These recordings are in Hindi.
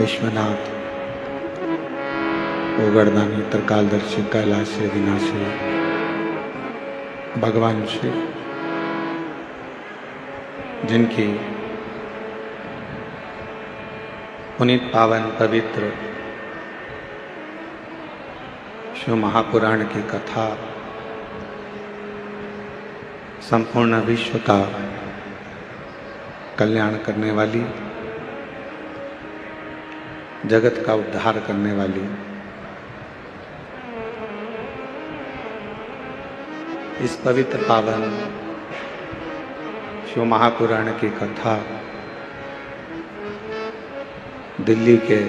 विश्वनाथ ओगरदानी त्रिकालदर्शी कैलाशी विनाशी भगवान शिव, जिनकी पुनीत पावन पवित्र शिव महापुराण की कथा संपूर्ण विश्व का कल्याण करने वाली, जगत का उद्धार करने वाली, इस पवित्र पावन शिव महापुराण की कथा दिल्ली के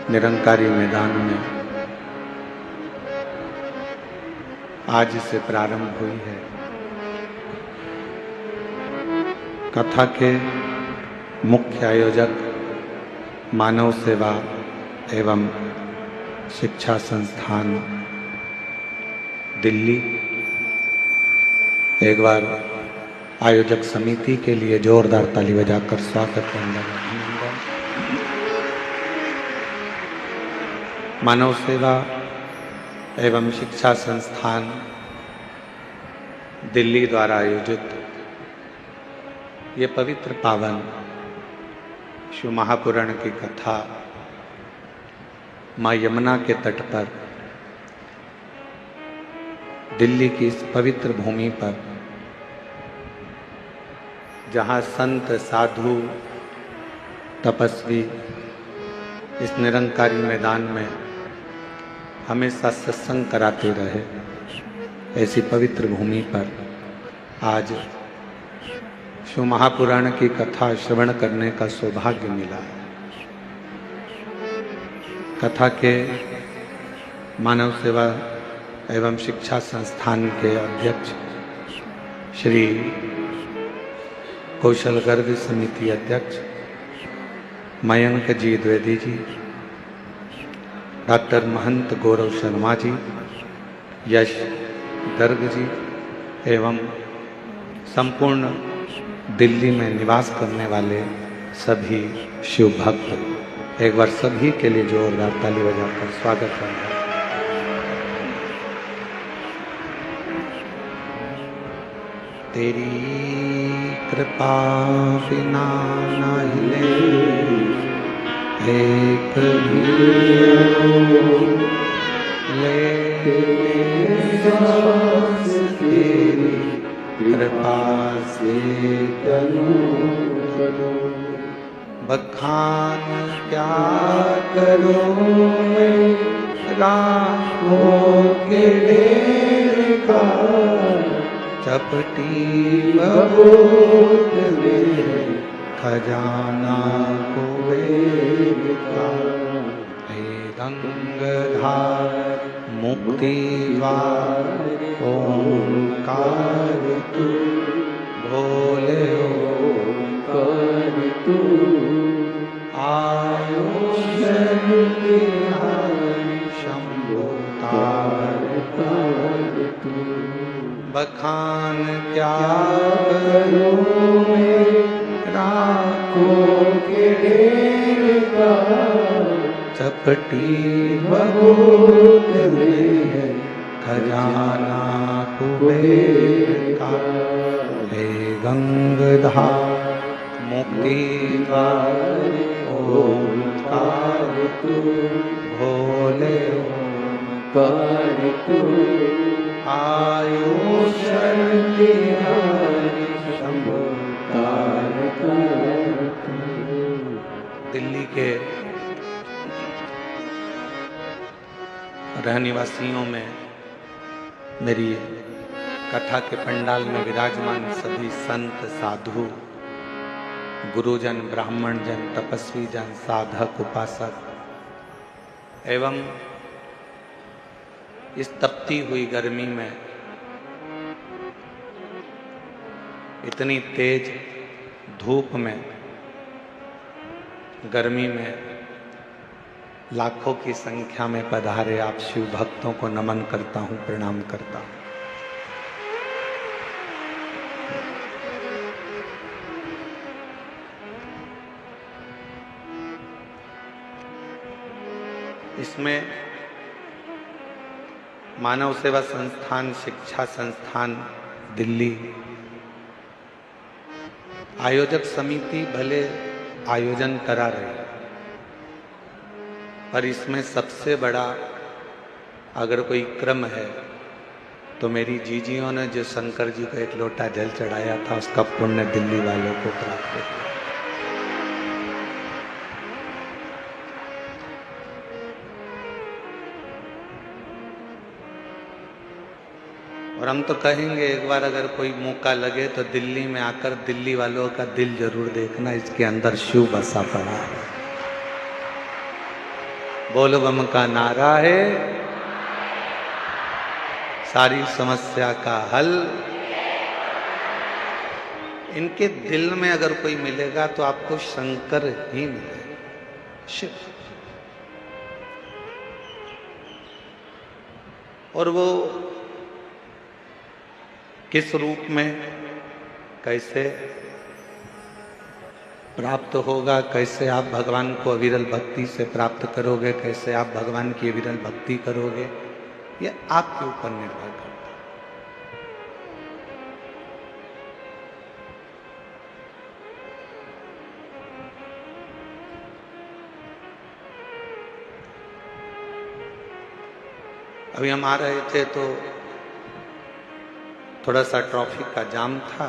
निरंकारी मैदान में आज से प्रारंभ हुई है। कथा के मुख्य आयोजक मानव सेवा एवं शिक्षा संस्थान दिल्ली, एक बार आयोजक समिति के लिए जोरदार ताली बजाकर स्वागत करना। मानव सेवा एवं शिक्षा संस्थान दिल्ली द्वारा आयोजित ये पवित्र पावन शिव महापुराण की कथा माँ यमुना के तट पर दिल्ली की इस पवित्र भूमि पर, जहाँ संत साधु तपस्वी इस निरंकारी मैदान में हमेशा सत्संग कराते रहे, ऐसी पवित्र भूमि पर आज शिव महापुराण की कथा श्रवण करने का सौभाग्य मिला। कथा के मानव सेवा एवं शिक्षा संस्थान के अध्यक्ष श्री कौशल गर्ग समिति अध्यक्ष मयंक जी द्विवेदी जी, डॉक्टर महंत गौरव शर्मा जी, यश गर्ग जी एवं संपूर्ण दिल्ली में निवास करने वाले सभी शिव भक्त, एक बार सभी के लिए जोरदार ताली बजाकर स्वागत करना। तेरी कृपा बिना न हिले एक भी सांस, तेरी कृपा से बखान क्या करो मैं राहों के ढेर का, चपटी बहुत में खजाना कुबेर का। हे गंगाधार मुक्ति द्वार ओंकार तू, भोले ओंकार तू, आयुष्य बिहारी शंभो तारक तू। बखान क्या करो राखों के ढेर का, चपटी बहुत में खजाना कुबेर का। हे गंगाधार मुक्ति द्वार ओंकार तू, भोले ओंकार तू, आयुष्य बिहारी शंभो तारक तू। दिल्ली के रहनिवासियों में, मेरी कथा के पंडाल में विराजमान सभी संत साधु, गुरुजन, ब्राह्मण जन, तपस्वी जन, साधक, उपासक एवं इस तपती हुई गर्मी में, इतनी तेज धूप में, गर्मी में लाखों की संख्या में पधारे आप शिव भक्तों को नमन करता हूं, प्रणाम करता हूं। इसमें मानव सेवा संस्थान, शिक्षा संस्थान दिल्ली, आयोजक समिति भले आयोजन करा रही, पर इसमें सबसे बड़ा अगर कोई क्रम है तो मेरी जीजियों ने जो शंकर जी को एक लोटा जल चढ़ाया था, उसका पुण्य दिल्ली वालों को प्राप्त है। और हम तो कहेंगे एक बार अगर कोई मौका लगे तो दिल्ली में आकर दिल्ली वालों का दिल जरूर देखना, इसके अंदर शिव बसा पड़ा है। बोल बम का नारा है, सारी समस्या का हल। इनके दिल में अगर कोई मिलेगा तो आपको शंकर ही मिलेगा, शिव। और वो किस रूप में, कैसे प्राप्त होगा, कैसे आप भगवान को अविरल भक्ति से प्राप्त करोगे, कैसे आप भगवान की अविरल भक्ति करोगे, ये आपके ऊपर निर्भर करता है। अभी हम आ रहे थे तो थोड़ा सा ट्रैफिक का जाम था।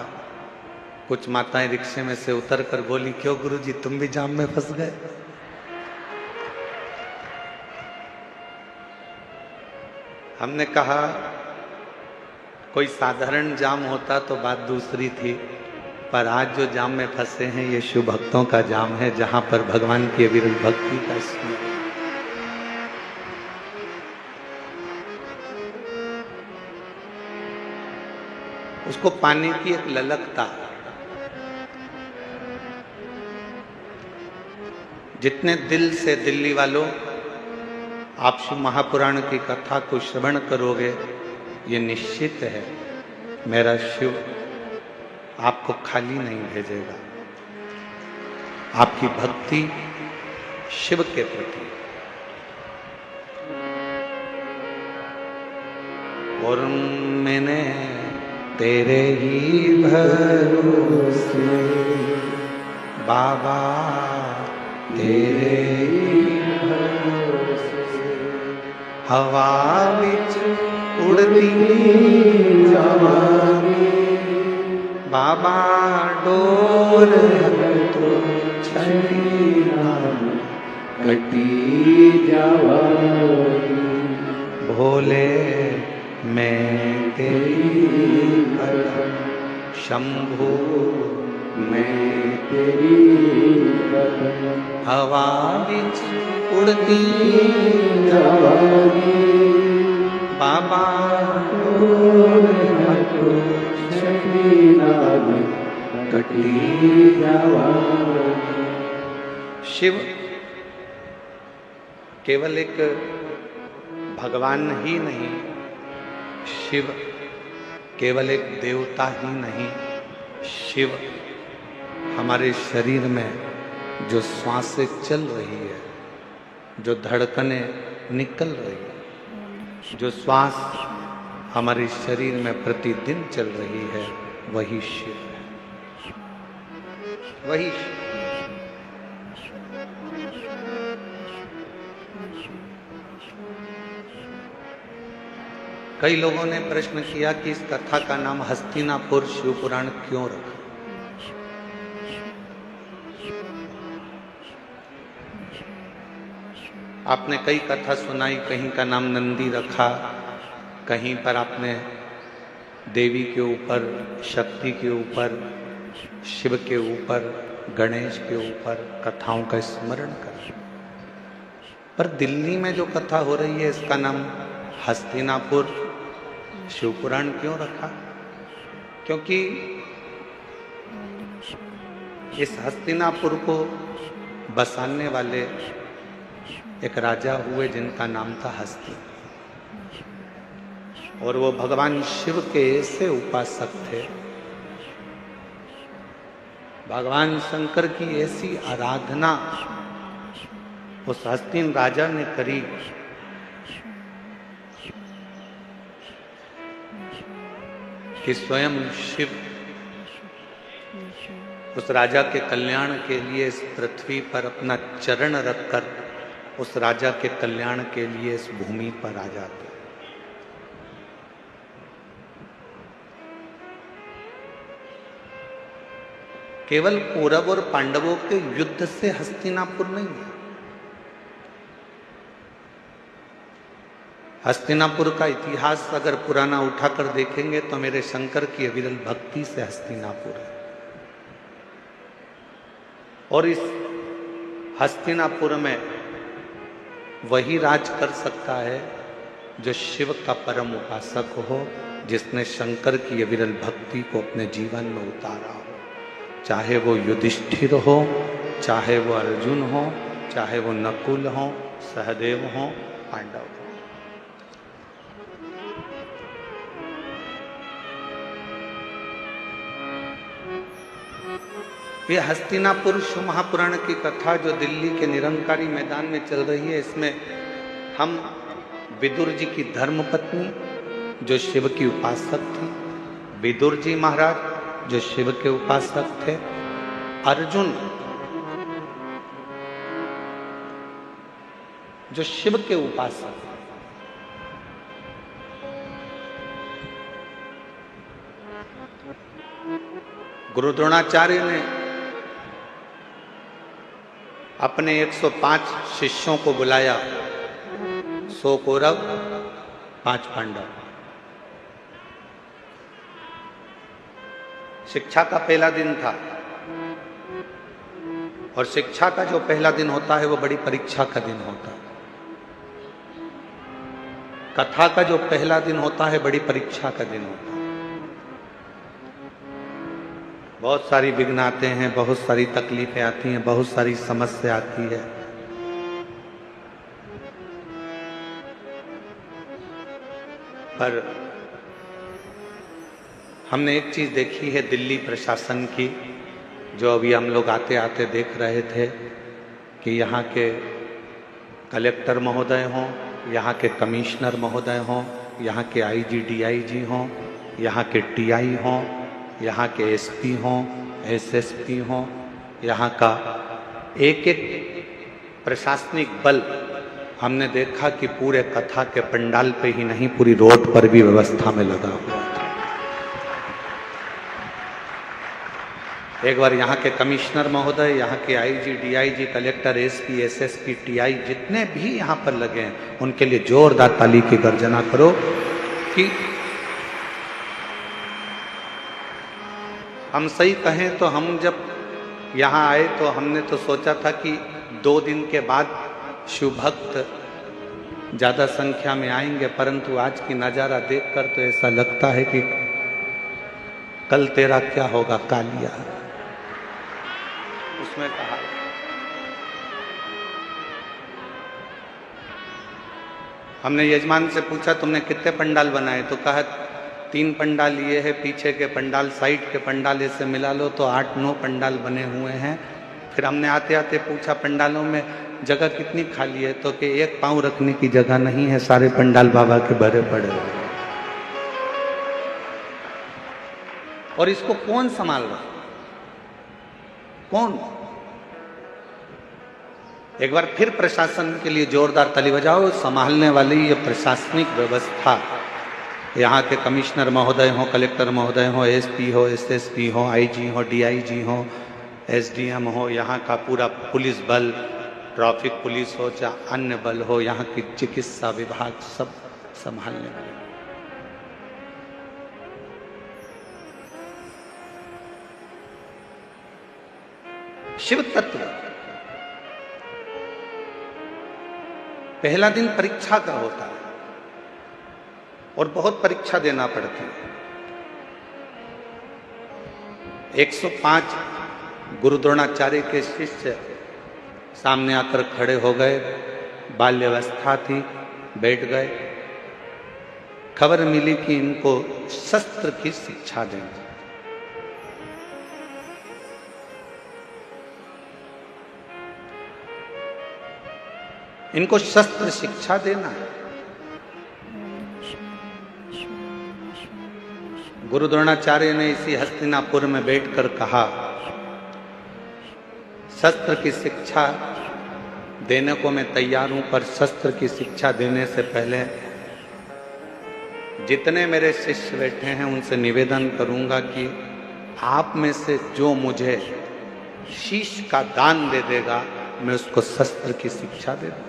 कुछ माताएं रिक्शे में से उतर कर बोली, क्यों गुरुजी तुम भी जाम में फंस गए? हमने कहा कोई साधारण जाम होता तो बात दूसरी थी, पर आज जो जाम में फंसे हैं ये शिव भक्तों का जाम है, जहां पर भगवान की अविरल भक्ति का स्मरण। उसको पाने की एक ललकता, जितने दिल से दिल्ली वालों आप शिव महापुराण की कथा को श्रवण करोगे, ये निश्चित है मेरा शिव आपको खाली नहीं भेजेगा। आपकी भक्ति शिव के प्रति, और मैंने तेरे ही भरोसे बाबा, तेरे ही भरोसे हवा विच उड़ती जावांगी, बाबा डोर तो छड़ी कटी जावांगी, भोले मैं तेरी कदम, शंभू मैं तेरी कदम, हवा विच उड़ती जावांगी, बाबा कटी जावांगी। शिव केवल एक भगवान ही नहीं, शिव केवल एक देवता ही नहीं, शिव हमारे शरीर में जो श्वासें चल रही है, जो धड़कनें निकल रही है, जो श्वास हमारे शरीर में प्रतिदिन चल रही है, वही शिव है, वही शिव। कई लोगों ने प्रश्न किया कि इस कथा का नाम हस्तिनापुर शिव पुराण क्यों रखा? आपने कई कथा सुनाई, कहीं का नाम नंदी रखा, कहीं पर आपने देवी के ऊपर, शक्ति के ऊपर, शिव के ऊपर, गणेश के ऊपर कथाओं का स्मरण करा। पर दिल्ली में जो कथा हो रही है इसका नाम हस्तिनापुर शिव पुराण क्यों रखा? क्योंकि इस हस्तिनापुर को बसाने वाले एक राजा हुए जिनका नाम था हस्ती, और वो भगवान शिव के ऐसे उपासक थे, भगवान शंकर की ऐसी आराधना उस हस्तिन राजा ने करी कि स्वयं शिव उस राजा के कल्याण के लिए इस पृथ्वी पर अपना चरण रखकर उस राजा के कल्याण के लिए इस भूमि पर आ जाते। केवल कौरव और पांडवों के युद्ध से हस्तिनापुर नहीं है। हस्तिनापुर का इतिहास अगर पुराना उठाकर देखेंगे तो मेरे शंकर की अविरल भक्ति से हस्तिनापुर है। और इस हस्तिनापुर में वही राज कर सकता है जो शिव का परम उपासक हो, जिसने शंकर की विरल भक्ति को अपने जीवन में उतारा हो। चाहे वो युधिष्ठिर हो, चाहे वो अर्जुन हो, चाहे वो नकुल हो, सहदेव हो, पांडव हो। ये हस्तिनापुर शिव महापुराण की कथा जो दिल्ली के निरंकारी मैदान में चल रही है, इसमें हम विदुर जी की धर्मपत्नी जो शिव की उपासक थी, विदुर जी महाराज जो शिव के उपासक थे, अर्जुन जो शिव के उपासक, गुरु द्रोणाचार्य ने अपने 105 शिष्यों को बुलाया, 100 कौरव 5 पांडव। शिक्षा का पहला दिन था, और शिक्षा का जो पहला दिन होता है वो बड़ी परीक्षा का दिन होता है। कथा का जो पहला दिन होता है बड़ी परीक्षा का दिन होता है। बहुत सारी विघ्न आते हैं, बहुत सारी तकलीफें आती हैं, बहुत सारी समस्या आती है। पर हमने एक चीज देखी है दिल्ली प्रशासन की, जो अभी हम लोग आते आते देख रहे थे, कि यहाँ के कलेक्टर महोदय हों, यहाँ के कमिश्नर महोदय हों, यहाँ के आईजी डीआईजी हों, यहाँ के टीआई हों, यहाँ के एसपी हों, एसएसपी हों, यहाँ का एक एक प्रशासनिक बल, हमने देखा कि पूरे कथा के पंडाल पे ही नहीं, पूरी रोड पर भी व्यवस्था में लगा हुआ था। एक बार यहाँ के कमिश्नर महोदय, यहाँ के IG DIG, collector, SP, SSP, TI जितने भी यहाँ पर लगे हैं, उनके लिए जोरदार ताली की गर्जना करो। कि हम सही कहें तो हम जब यहाँ आए तो हमने तो सोचा था कि 2 दिन के बाद शिव भक्त ज़्यादा संख्या में आएंगे, परंतु आज की नज़ारा देखकर तो ऐसा लगता है कि कल तेरा क्या होगा कालिया, उसमें कहा। हमने यजमान से पूछा तुमने कितने पंडाल बनाए, तो कहा 3 पंडाल ये है, पीछे के पंडाल, साइड के पंडाल ऐसे मिला लो तो 8-9 पंडाल बने हुए हैं। फिर हमने आते आते पूछा पंडालों में जगह कितनी खाली है, तो कि 1 पाँव रखने की जगह नहीं है, सारे पंडाल बाबा के भरे पड़े हुए हैं। और इसको कौन संभाल रहा, कौन? एक बार फिर प्रशासन के लिए जोरदार ताली बजाओ। संभालने वाली ये प्रशासनिक व्यवस्था, यहाँ के कमिश्नर महोदय हों, कलेक्टर महोदय हों, एसपी हो, एसएसपी हो, आईजी हो, डीआईजी हो, एसडीएम हो, यहाँ का पूरा पुलिस बल, ट्रैफिक पुलिस हो, चाहे अन्य बल हो, यहाँ की चिकित्सा विभाग, सब संभालने वाले। शिव तत्व पहला दिन परीक्षा का होता है और बहुत परीक्षा देना पड़ती है। 105 गुरु द्रोणाचार्य के शिष्य सामने आकर खड़े हो गए, बाल्यावस्था थी, बैठ गए। खबर मिली कि इनको शस्त्र की शिक्षा देंगे। इनको शस्त्र शिक्षा देना है। गुरु द्रोणाचार्य ने इसी हस्तिनापुर में बैठकर कहा, शस्त्र की शिक्षा देने को मैं तैयार हूं, पर शस्त्र की शिक्षा देने से पहले जितने मेरे शिष्य बैठे हैं उनसे निवेदन करूंगा कि आप में से जो मुझे शीश का दान दे देगा, मैं उसको शस्त्र की शिक्षा दे दूंगा।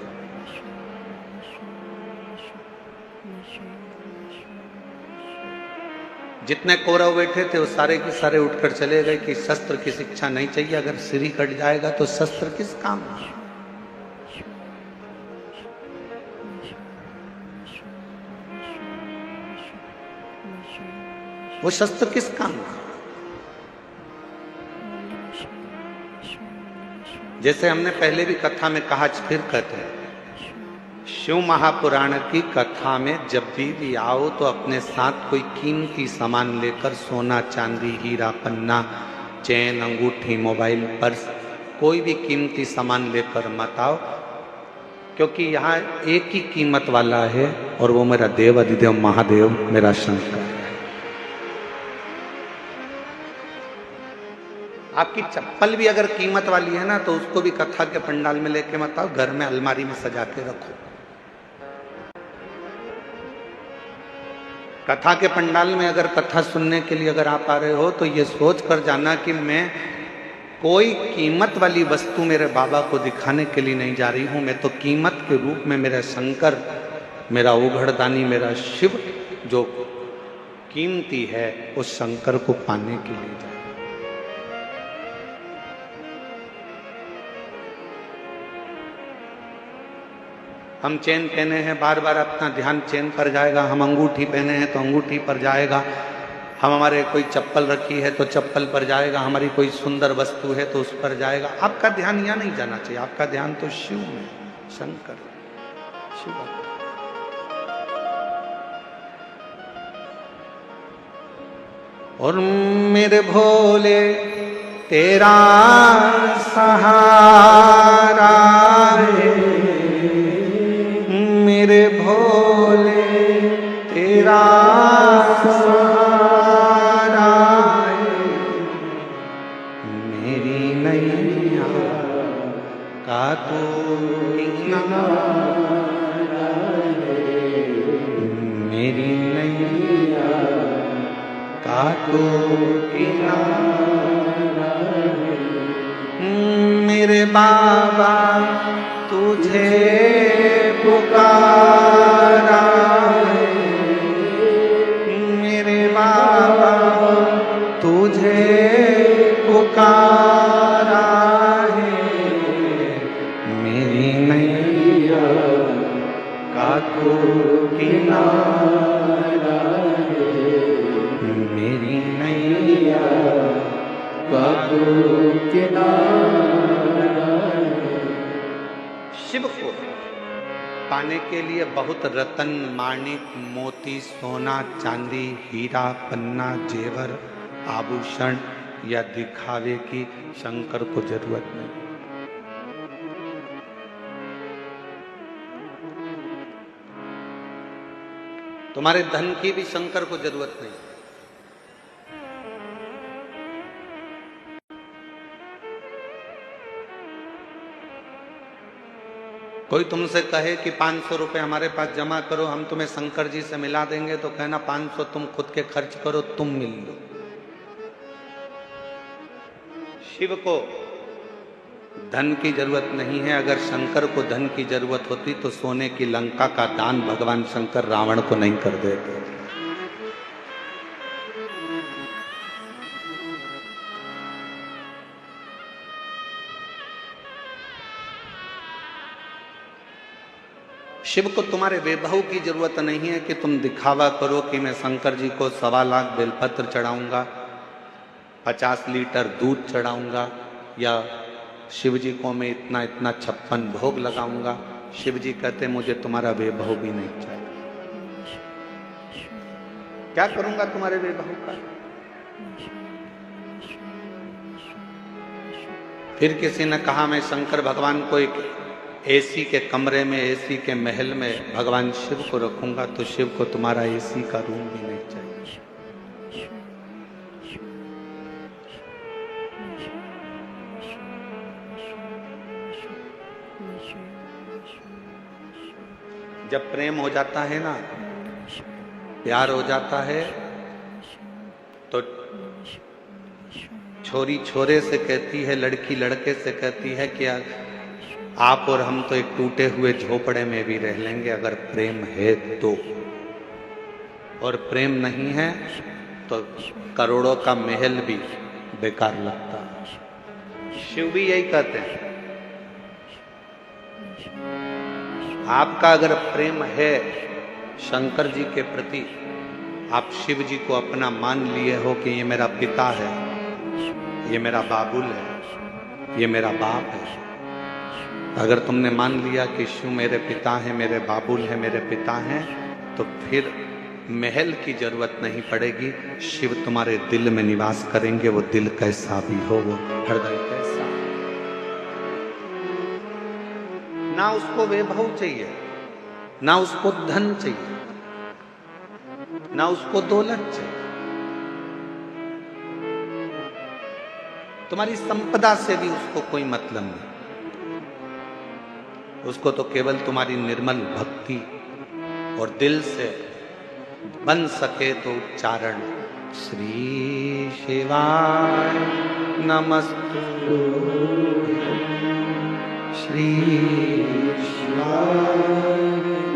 जितने कौरव बैठे थे वो सारे के सारे उठकर चले गए कि शस्त्र की शिक्षा नहीं चाहिए, अगर सिर ही कट जाएगा तो शस्त्र किस काम। वो शस्त्र किस काम का? जैसे हमने पहले भी कथा में कहा, फिर कहते हैं, शिव महापुराण की कथा में जब भी आओ तो अपने साथ कोई कीमती सामान लेकर, सोना चांदी हीरा पन्ना चैन अंगूठी मोबाइल पर्स कोई भी कीमती सामान लेकर मत आओ, क्योंकि यहाँ एक ही कीमत वाला है और वो मेरा देव अधिदेव महादेव मेरा शंकर है। आपकी चप्पल भी अगर कीमत वाली है ना तो उसको भी कथा के पंडाल में लेके मत आओ, घर में अलमारी में सजा के रखो। कथा के पंडाल में अगर कथा सुनने के लिए अगर आप आ रहे हो तो ये सोच कर जाना कि मैं कोई कीमत वाली वस्तु मेरे बाबा को दिखाने के लिए नहीं जा रही हूं, मैं तो कीमत के रूप में मेरा शंकर, मेरा उघड़दानी, मेरा शिव जो कीमती है उस शंकर को पाने के लिए जा रही हूं। हम चेन पहने हैं, बार बार अपना ध्यान चेन पर जाएगा। हम अंगूठी पहने हैं तो अंगूठी पर जाएगा। हम हमारे कोई चप्पल रखी है तो चप्पल पर जाएगा। हमारी कोई सुंदर वस्तु है तो उस पर जाएगा। आपका ध्यान यहाँ नहीं जाना चाहिए, आपका ध्यान तो शिव में, शंकर शिव। और मेरे भोले तेरा सहारा है, मेरे भोले तेरा सहारा है, मेरी नैया का तू किनारा है, मेरी नैया का तू किनारा है। मेरे बाबा तुझे पुकारा है, मेरे बाबा तुझे पुकारा है, मेरी नैया का तू किनारा है, मेरी नैया का तू किनारा है। शिव को पाने के लिए बहुत रतन माणिक मोती सोना चांदी हीरा पन्ना जेवर आभूषण या दिखावे की शंकर को जरूरत नहीं। तुम्हारे धन की भी शंकर को जरूरत नहीं। कोई तुमसे कहे कि 500 रुपए हमारे पास जमा करो, हम तुम्हें शंकर जी से मिला देंगे, तो कहना 500 तुम खुद के खर्च करो, तुम मिल लो। शिव को धन की जरूरत नहीं है। अगर शंकर को धन की जरूरत होती तो सोने की लंका का दान भगवान शंकर रावण को नहीं कर देते। शिव को तुम्हारे वैभव की जरूरत नहीं है कि तुम दिखावा करो कि मैं शंकर जी को 1.25 लाख बेलपत्र चढ़ाऊंगा, 50 लीटर दूध चढ़ाऊंगा, या शिव जी को मैं इतना इतना 56 भोग लगाऊंगा। शिव जी कहते मुझे तुम्हारा वैभव भी नहीं चाहिए। क्या करूंगा तुम्हारे वैभव का? फिर किसी ने कहा मैं शंकर भगवान को एक एसी के कमरे में, एसी के महल में भगवान शिव को रखूंगा, तो शिव को तुम्हारा एसी का रूम भी नहीं चाहिए। जब प्रेम हो जाता है ना, प्यार हो जाता है, तो छोरी छोरे से कहती है, लड़की लड़के से कहती है कि आप और हम तो एक टूटे हुए झोपड़े में भी रह लेंगे अगर प्रेम है तो, और प्रेम नहीं है तो करोड़ों का महल भी बेकार लगता है। शिव भी यही कहते हैं। आपका अगर प्रेम है शंकर जी के प्रति, आप शिव जी को अपना मान लिए हो कि ये मेरा पिता है, ये मेरा बाबुल है, ये मेरा बाप है, अगर तुमने मान लिया कि शिव मेरे पिता है, मेरे बाबुल है, मेरे पिता हैं, तो फिर महल की जरूरत नहीं पड़ेगी। शिव तुम्हारे दिल में निवास करेंगे। वो दिल कैसा भी हो, वो हृदय कैसा, ना उसको वैभव चाहिए, ना उसको धन चाहिए, ना उसको दौलत चाहिए। तुम्हारी संपदा से भी उसको कोई मतलब नहीं। उसको तो केवल तुम्हारी निर्मल भक्ति और दिल से बन सके तो उच्चारण, श्री शिवाय नमस्तु, श्री शिवाय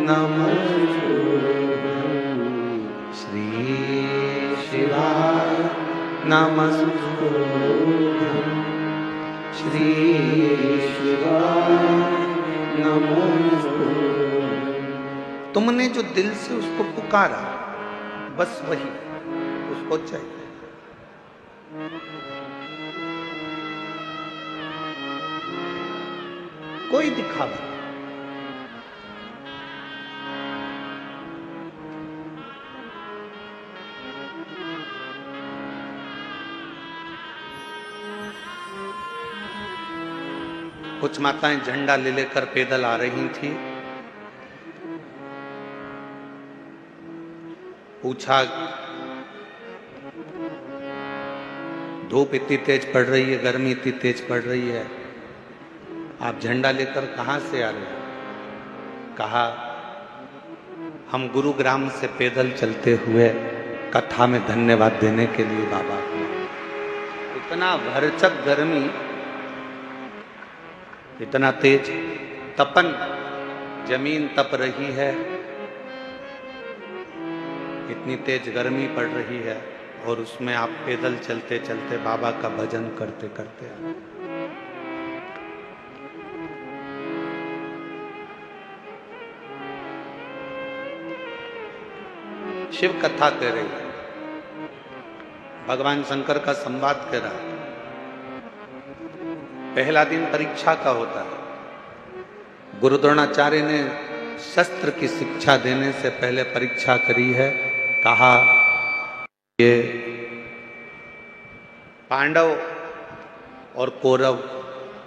नमस्तु, श्री शिवाय नमस्तु, श्री शिवाय नमस्तु। तुमने जो दिल से उसको पुकारा, बस वही उसको चाहिए। कोई दिखावा, कुछ माताएं झंडा ले लेकर पैदल आ रही थी। पूछा, धूप इतनी तेज पड़ रही है, गर्मी इतनी तेज पड़ रही है, आप झंडा लेकर कहां से आ रहे हैं? कहा, हम गुरुग्राम से पैदल चलते हुए कथा में धन्यवाद देने के लिए बाबा को। इतना भरचक गर्मी, इतना तेज तपन, जमीन तप रही है, इतनी तेज गर्मी पड़ रही है, और उसमें आप पैदल चलते चलते बाबा का भजन करते करते आए। शिव कथा कह रही है, भगवान शंकर का संवाद कह रहा है। पहला दिन परीक्षा का होता है। गुरु द्रोणाचार्य ने शस्त्र की शिक्षा देने से पहले परीक्षा करी है। कहा, ये पांडव और कौरव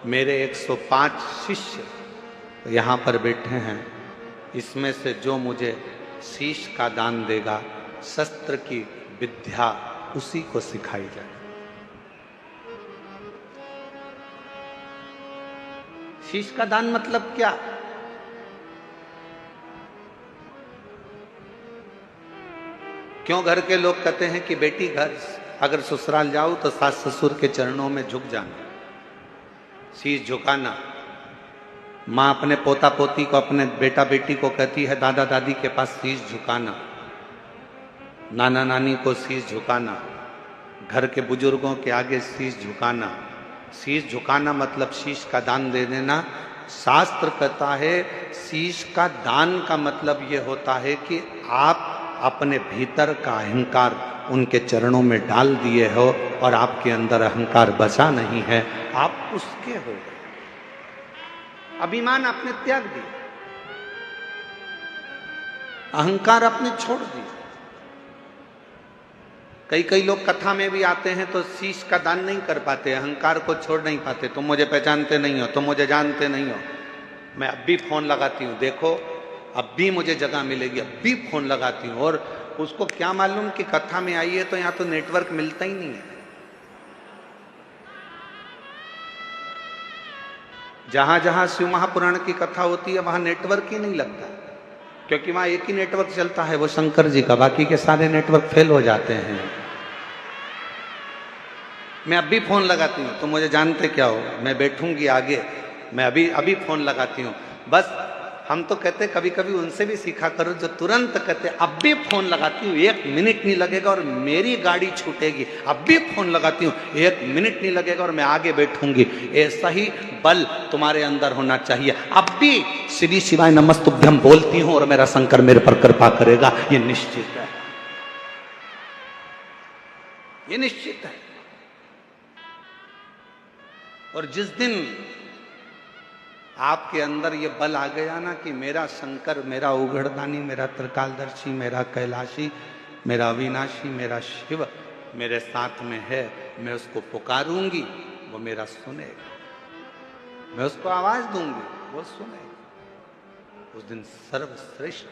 मेरे 105 शिष्य यहाँ पर बैठे हैं, इसमें से जो मुझे शीश का दान देगा, शस्त्र की विद्या उसी को सिखाई जाए। शीश का दान मतलब क्या? क्यों घर के लोग कहते हैं कि बेटी घर अगर ससुराल जाओ तो सास ससुर के चरणों में झुक जाना, शीश झुकाना। माँ अपने पोता पोती को, अपने बेटा बेटी को कहती है दादा दादी के पास शीश झुकाना, नाना नानी को शीश झुकाना, घर के बुजुर्गों के आगे शीश झुकाना। शीश झुकाना मतलब शीश का दान दे देना। शास्त्र कहता है शीश का दान का मतलब ये होता है कि आप अपने भीतर का अहंकार उनके चरणों में डाल दिए हो और आपके अंदर अहंकार बचा नहीं है, आप उसके हो गए। अभिमान आपने त्याग दिया, अहंकार आपने छोड़ दिया। कई कई लोग कथा में भी आते हैं तो शीश का दान नहीं कर पाते, अहंकार को छोड़ नहीं पाते। तुम मुझे पहचानते नहीं हो, तुम मुझे जानते नहीं हो, मैं अब भी फोन लगाती हूँ, देखो अब भी मुझे जगह मिलेगी, अब भी फोन लगाती हूँ। और उसको क्या मालूम कि कथा में आई है तो यहाँ तो नेटवर्क मिलता ही नहीं है। जहां जहां शिव महापुराण की कथा होती है वहां नेटवर्क ही नहीं लगता, क्योंकि वहां एक ही नेटवर्क चलता है, वो शंकर जी का, बाकी के सारे नेटवर्क फेल हो जाते हैं। मैं अभी फोन लगाती हूँ, तुम मुझे जानते क्या हो, मैं बैठूंगी आगे, मैं अभी फोन लगाती हूँ, बस हम तो कहते कभी कभी उनसे भी सीखा करो जो तुरंत कहते अब भी फोन लगाती हूँ 1 मिनट नहीं लगेगा और मेरी गाड़ी छूटेगी, अब भी फोन लगाती हूँ 1 मिनट नहीं लगेगा और मैं आगे बैठूंगी। ऐसा ही बल तुम्हारे अंदर होना चाहिए। अब भी श्री शिवाय नमस्तुभ्यम बोलती हूँ और मेरा शंकर मेरे पर कृपा करेगा, ये निश्चित है, ये निश्चित है। और जिस दिन आपके अंदर ये बल आ गया ना कि मेरा शंकर, मेरा उघड़दानी, मेरा त्रिकालदर्शी, मेरा कैलाशी, मेरा अविनाशी, मेरा शिव मेरे साथ में है, मैं उसको पुकारूंगी वो मेरा सुनेगा, मैं उसको आवाज दूंगी वो सुनेगा। उस दिन सर्वश्रेष्ठ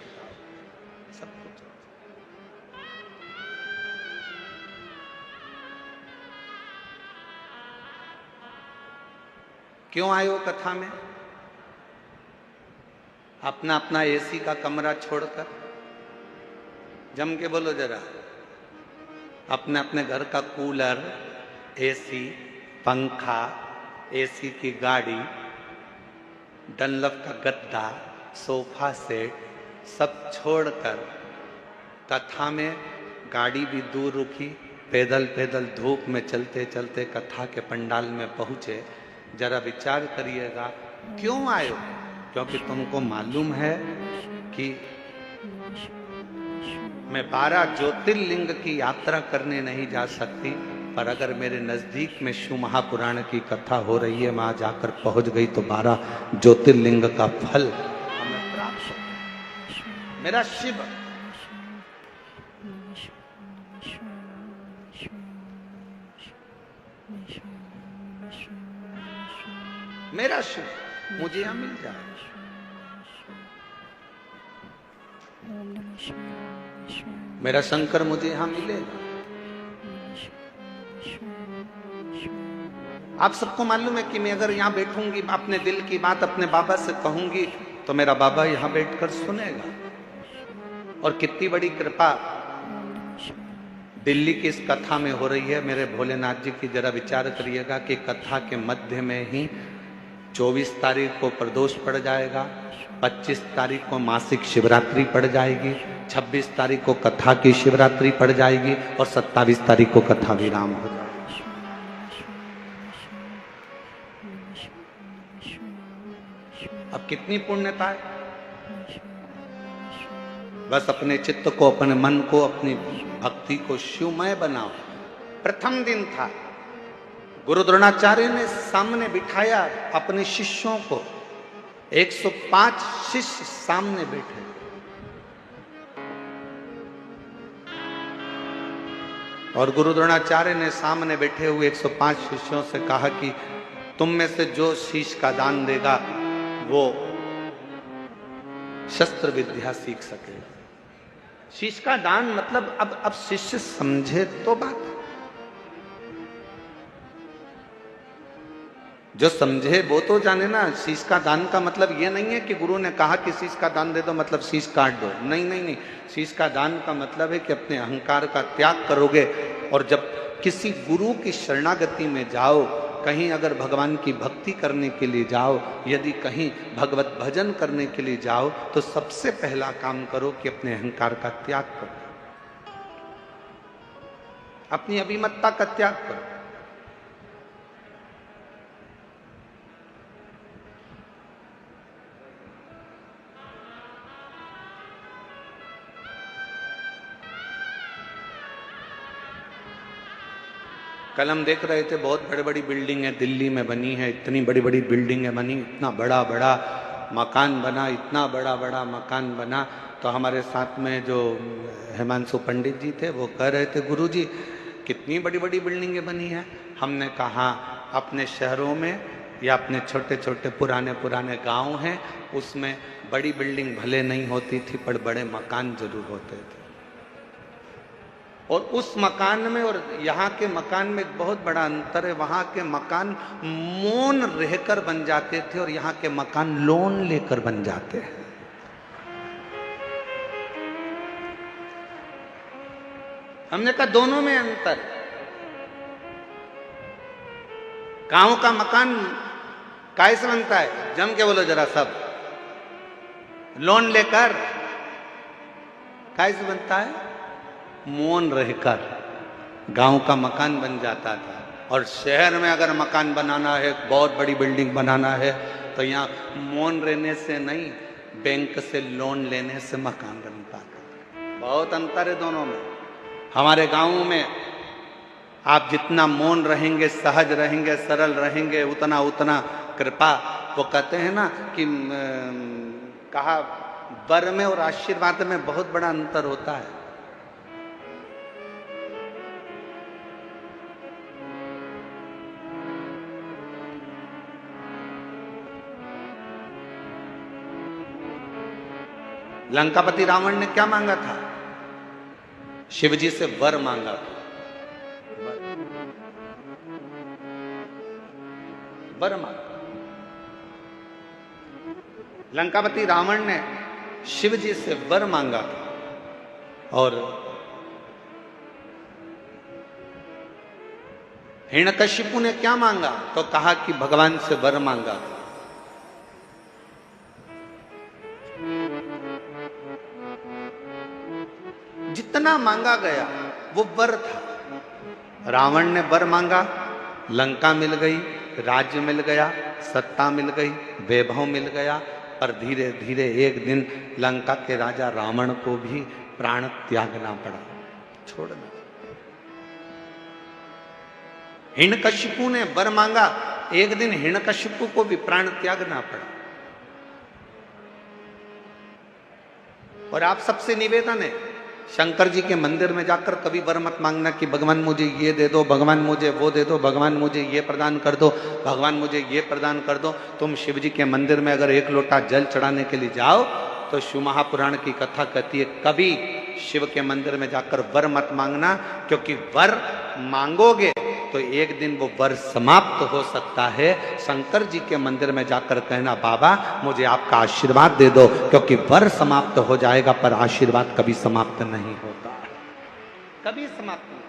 सब कुछ। क्यों आए हो कथा में? अपना अपना एसी का कमरा छोड़कर, जम के बोलो जरा, अपने अपने घर का कूलर, एसी, पंखा, एसी की गाड़ी, डनलप का गद्दा, सोफा सेट सब छोड़कर कथा में गाड़ी भी दूर रुकी, पैदल पैदल धूप में चलते चलते कथा के पंडाल में पहुंचे। जरा विचार करिएगा क्यों आए हो? क्योंकि तुमको मालूम है कि मैं 12 ज्योतिर्लिंग की यात्रा करने नहीं जा सकती, पर अगर मेरे नजदीक में शिव महापुराण की कथा हो रही है, वहां जाकर पहुंच गई तो 12 ज्योतिर्लिंग का फल हमें प्राप्त हो। मेरा शिव मेरा शिव मुझे यहां मिल जाए। मेरा शंकर मुझे यहां मिलेगा। आप सबको मालूम है कि मैं अगर यहां बैठूंगी, अपने दिल की बात अपने बाबा से कहूंगी तो मेरा बाबा यहां बैठकर सुनेगा। और कितनी बड़ी कृपा दिल्ली की इस कथा में हो रही है मेरे भोलेनाथ जी की। जरा विचार करिएगा कि कथा के मध्य में ही 24 तारीख को प्रदोष पड़ जाएगा, 25 तारीख को मासिक शिवरात्रि पड़ जाएगी, 26 तारीख को कथा की शिवरात्रि पड़ जाएगी और 27 तारीख को कथा विराम हो जाएगा। अब कितनी पुण्यता है। बस अपने चित्त को, अपने मन को, अपनी भक्ति को शिवमय बनाओ। प्रथम दिन था, गुरु द्रोणाचार्य ने सामने बिठाया अपने शिष्यों को। 105 शिष्य सामने बैठे। और गुरु द्रोणाचार्य ने सामने बैठे हुए 105 शिष्यों से कहा कि तुम में से जो शीश का दान देगा वो शस्त्र विद्या सीख सकेगा। शीश का दान मतलब अब शिष्य समझे तो बात। जो समझे वो तो जाने ना। शीश का दान का मतलब ये नहीं है कि गुरु ने कहा कि शीश का दान दे दो मतलब शीश काट दो। नहीं नहीं नहीं, शीश का दान का मतलब है कि अपने अहंकार का त्याग करोगे। और जब किसी गुरु की शरणागति में जाओ, कहीं अगर भगवान की भक्ति करने के लिए जाओ, यदि कहीं भगवत भजन करने के लिए जाओ, तो सबसे पहला काम करो कि अपने अहंकार का त्याग करो, अपनी अभिमतता का त्याग करो। कल हम देख रहे थे बहुत बड़ी बड़ी बिल्डिंग है दिल्ली में बनी है, इतनी बड़ी बड़ी बिल्डिंग है बनी, इतना बड़ा बड़ा मकान बना, इतना बड़ा बड़ा मकान बना। तो हमारे साथ में जो हिमांशु पंडित जी थे वो कह रहे थे गुरुजी कितनी बड़ी बड़ी बिल्डिंगें बनी हैं। हमने कहा अपने शहरों में या अपने छोटे छोटे पुराने पुराने गांव हैं उसमें बड़ी बिल्डिंग भले नहीं होती थी पर बड़े मकान जरूर होते थे। और उस मकान में और यहाँ के मकान में एक बहुत बड़ा अंतर है। वहाँ के मकान मौन रहकर बन जाते थे और यहाँ के मकान लोन लेकर बन जाते हैं। हमने कहा दोनों में अंतर। गांव का मकान कैसे बनता है? जम के बोलो जरा सब। लोन लेकर कैसे बनता है? मौन रहकर गांव का मकान बन जाता था। और शहर में अगर मकान बनाना है, बहुत बड़ी बिल्डिंग बनाना है, तो यहाँ मौन रहने से नहीं, बैंक से लोन लेने से मकान बन पाता। बहुत अंतर है दोनों में। हमारे गांव में आप जितना मौन रहेंगे, सहज रहेंगे, सरल रहेंगे, उतना उतना कृपा। वो कहते हैं ना कि कहा वर में और आशीर्वाद में बहुत बड़ा अंतर होता है। लंकापति रावण ने क्या मांगा था? शिवजी से वर मांगा था। वर मांगा। लंकापति रावण ने शिवजी से वर मांगा था। और हिरण्यकशिपु ने क्या मांगा? तो कहा कि भगवान से वर मांगा था। जितना मांगा गया वो वर था। रावण ने वर मांगा, लंका मिल गई, राज्य मिल गया, सत्ता मिल गई, वैभव मिल गया। और धीरे धीरे एक दिन लंका के राजा रावण को भी प्राण त्यागना पड़ा, छोड़ना। हिरण्यकशिपु ने वर मांगा, एक दिन हिरण्यकशिपु को भी प्राण त्यागना पड़ा। और आप सबसे निवेदन है, शंकर जी के मंदिर में जाकर कभी वर मत मांगना कि भगवान मुझे ये दे दो, भगवान मुझे वो दे दो, भगवान मुझे ये प्रदान कर दो, भगवान मुझे ये प्रदान कर दो। तुम शिव जी के मंदिर में अगर एक लोटा जल चढ़ाने के लिए जाओ तो शिव महापुराण की कथा कहती है कभी शिव के मंदिर में जाकर वर मत मांगना, क्योंकि वर मांगोगे तो एक दिन वो वर समाप्त हो सकता है। शंकर जी के मंदिर में जाकर कहना बाबा मुझे आपका आशीर्वाद दे दो, क्योंकि वर समाप्त हो जाएगा पर आशीर्वाद कभी समाप्त नहीं होता, कभी समाप्त नहीं।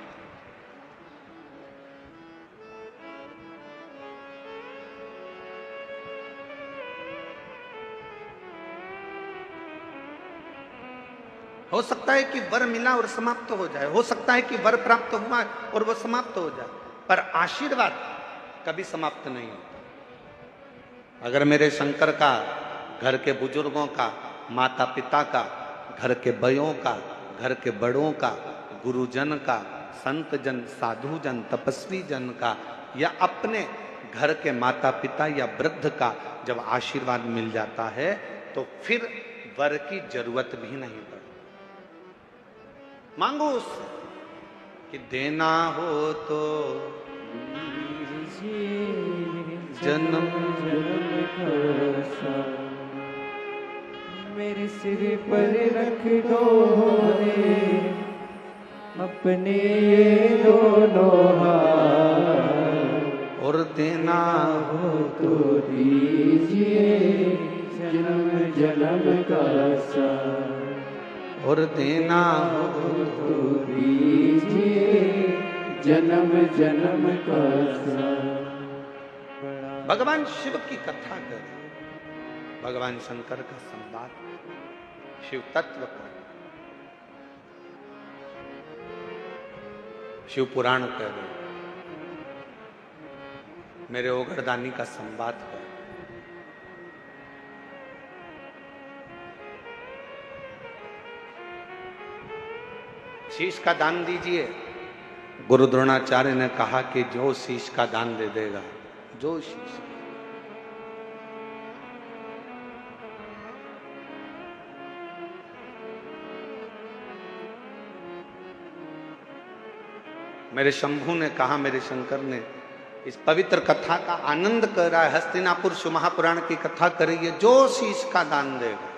हो सकता है कि वर मिला और समाप्त हो जाए, हो सकता है कि वर प्राप्त हुआ और वो समाप्त हो जाए, पर आशीर्वाद कभी समाप्त नहीं होता। अगर मेरे शंकर का, घर के बुजुर्गों का, माता पिता का, घर के बयों का, घर के बड़ों का, गुरुजन का, संत जन, साधु जन, तपस्वी जन का, या अपने घर के माता पिता या वृद्ध का जब आशीर्वाद मिल जाता है तो फिर वर की जरूरत भी नहीं पड़ती। मांगो उससे कि देना हो तो जन्म मेरे सिर पर रख दो अपने ये दोनों हाथ, और देना हो तो दीजिए जन्म जन्म का साथ, और देना हो तो दीजिए जन्म जन्म का साथ। भगवान शिव की कथा कर, भगवान शंकर का संवाद, शिव तत्व का, शिव पुराण कर, मेरे ओगरदानी का संवाद कर। शीश का दान दीजिए। गुरु द्रोणाचार्य ने कहा कि जो शीश का दान दे देगा, जो शीश, मेरे शंभू ने कहा, मेरे शंकर ने इस पवित्र कथा का आनंद कर रहा है, हस्तिनापुर शिव महापुराण की कथा करिए, जो शीश का दान देगा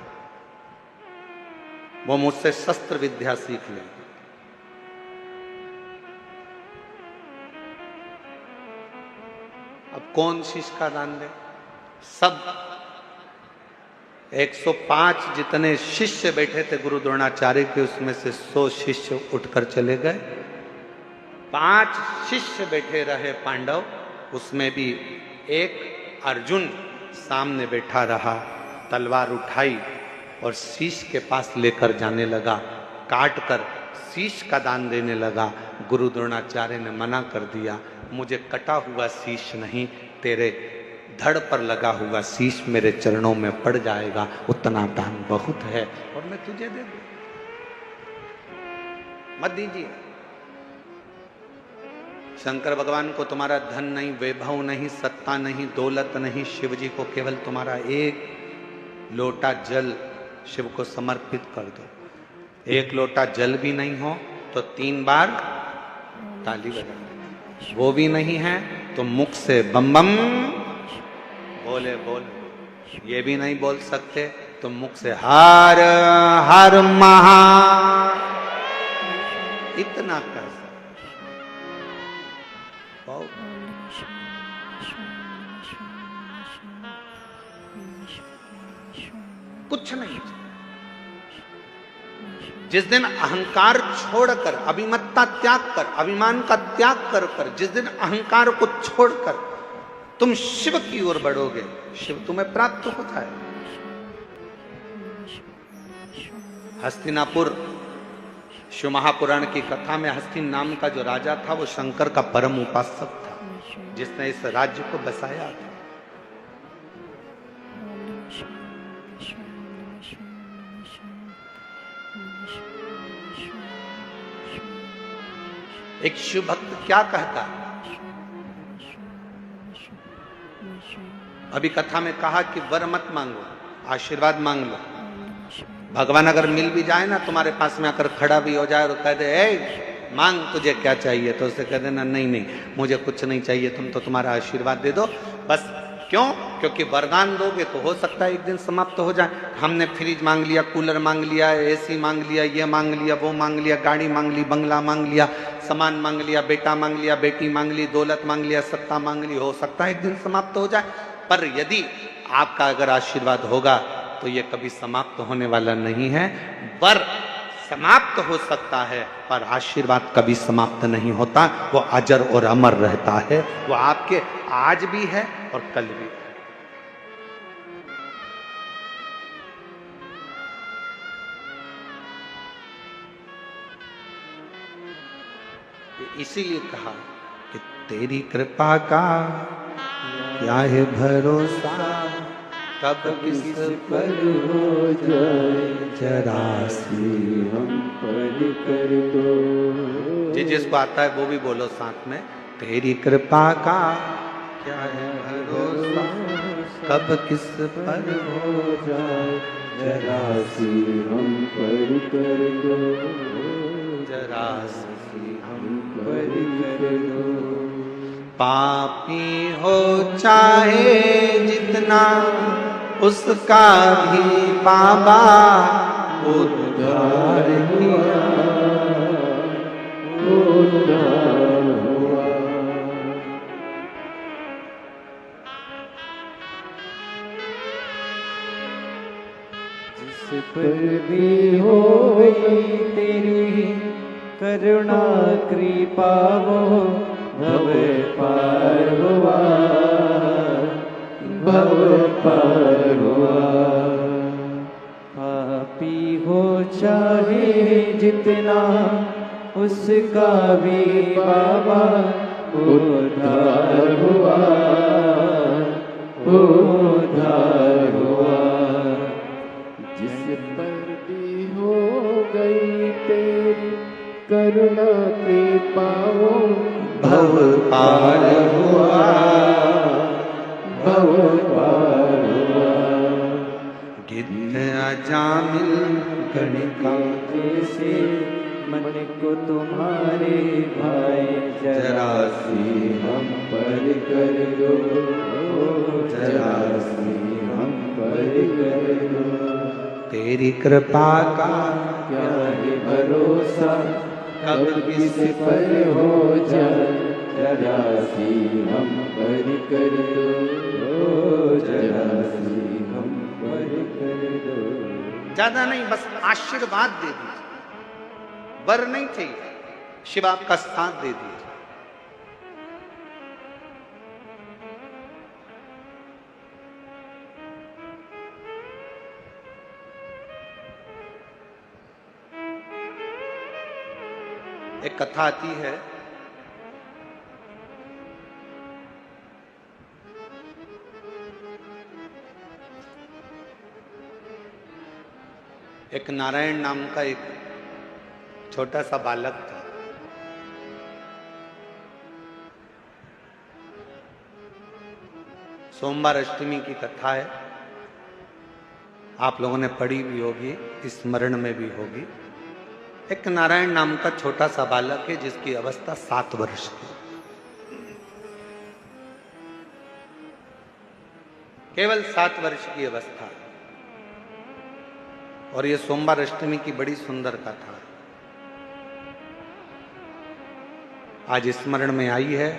वो मुझसे शस्त्र विद्या सीख लेगा। अब कौन शीश का दान दे? सब 105 जितने शिष्य बैठे थे गुरु द्रोणाचार्य के, उसमें से 100 शिष्य उठकर चले गए। 5 शिष्य बैठे रहे पांडव, उसमें भी एक अर्जुन सामने बैठा रहा, तलवार उठाई और शीश के पास लेकर जाने लगा, काट कर शीश का दान देने लगा। गुरु द्रोणाचार्य ने मना कर दिया, मुझे कटा हुआ शीश नहीं, तेरे धड़ पर लगा हुआ शीश मेरे चरणों में पड़ जाएगा, उतना दान बहुत है और मैं तुझे दे दूं, मत दीजिए। शंकर भगवान को तुम्हारा धन नहीं, वैभव नहीं, सत्ता नहीं, दौलत नहीं, शिव जी को केवल तुम्हारा एक लोटा जल शिव को समर्पित कर दो। एक लोटा जल भी नहीं हो तो 3 बार ताली बजा, वो भी नहीं है तो मुख से बम बम बोले बोले, ये भी नहीं बोल सकते तो मुख से हर हर महा, इतना कर कुछ नहीं। जिस दिन अहंकार छोड़कर, अभिमत्ता त्याग कर, अभिमान का त्याग कर कर, जिस दिन अहंकार को छोड़कर तुम शिव की ओर बढ़ोगे, शिव तुम्हें प्राप्त हो जाए। हस्तिनापुर, शिव महापुराण की कथा में हस्तिन नाम का जो राजा था वो शंकर का परम उपासक था, जिसने इस राज्य को बसाया था। एक शिव भक्त क्या कहता है, अभी कथा में कहा कि वर मत मांगो, आशीर्वाद मांग लो। भगवान अगर मिल भी जाए ना, तुम्हारे पास में आकर खड़ा भी हो जाए और कह दे ए मांग तुझे क्या चाहिए, तो उसे कह देना नहीं नहीं मुझे कुछ नहीं चाहिए, तुम तो तुम्हारा आशीर्वाद दे दो बस। क्यों? क्योंकि वरदान दोगे तो हो सकता है एक दिन समाप्त हो जाए। हमने फ्रिज मांग लिया, कूलर मांग लिया, एसी मांग लिया, ये मांग लिया, वो मांग लिया, गाड़ी मांग ली, बंगला मांग लिया, सामान मांग लिया, बेटा मांग लिया, बेटी मांग ली, दौलत मांग लिया, सत्ता मांग ली, हो सकता है एक दिन समाप्त हो जाए। पर यदि आपका अगर आशीर्वाद होगा तो ये कभी समाप्त होने वाला नहीं है। वर समाप्त हो सकता है पर आशीर्वाद कभी समाप्त नहीं होता, वो अजर और अमर रहता है, वो आपके आज भी है और कल भी है। इसीलिए कहा कि तेरी कृपा का क्या है भरोसा, कब किस पर हो जाए जरा सी हम पर कर दो। जिसको आता है वो भी बोलो साथ में, तेरी कृपा का क्या है भरोसा, कब किस पर हो जाए जरा सी हम पर कर दो, जरा सी हम पर कर दो। पापी हो चाहे जितना उसका भी बाबा उद्धार किया, उद्धार हुआ। जिस पर भी हो गई तेरी करुणा कृपा, वो भव पार हुआ, भव पार हुआ। पापी हो चाहे जितना उसका भी बाबा उद्धार हुआ, उद्धार हुआ। जिस पर भी हो गई तेरी करुणा कृपा, वो भव पार हुआ, भव पार हुआ। गिद्ध अजामिल गणिका जैसे मन को तुम्हारे भाई जरा सी हम पर कर दो, जरा सी हम पर कर दो। तेरी कृपा का क्या है भरोसा, कब किस पर हो जाए जरा सी हम पर कर दो, जरा सी हम पर कर दो। ज्यादा नहीं, बस आशीर्वाद दे दीजिए, वर नहीं चाहिए, शिव आपका साथ दे दीजिए। एक कथा आती है, एक नारायण नाम का एक छोटा सा बालक था। सोमवार अष्टमी की कथा है, आप लोगों ने पढ़ी भी होगी, स्मरण में भी होगी। एक नारायण नाम का छोटा सा बालक है जिसकी अवस्था 7 वर्ष की, केवल 7 वर्ष की अवस्था। और ये सोमवार अष्टमी की बड़ी सुंदर कथा है, आज स्मरण में आई है,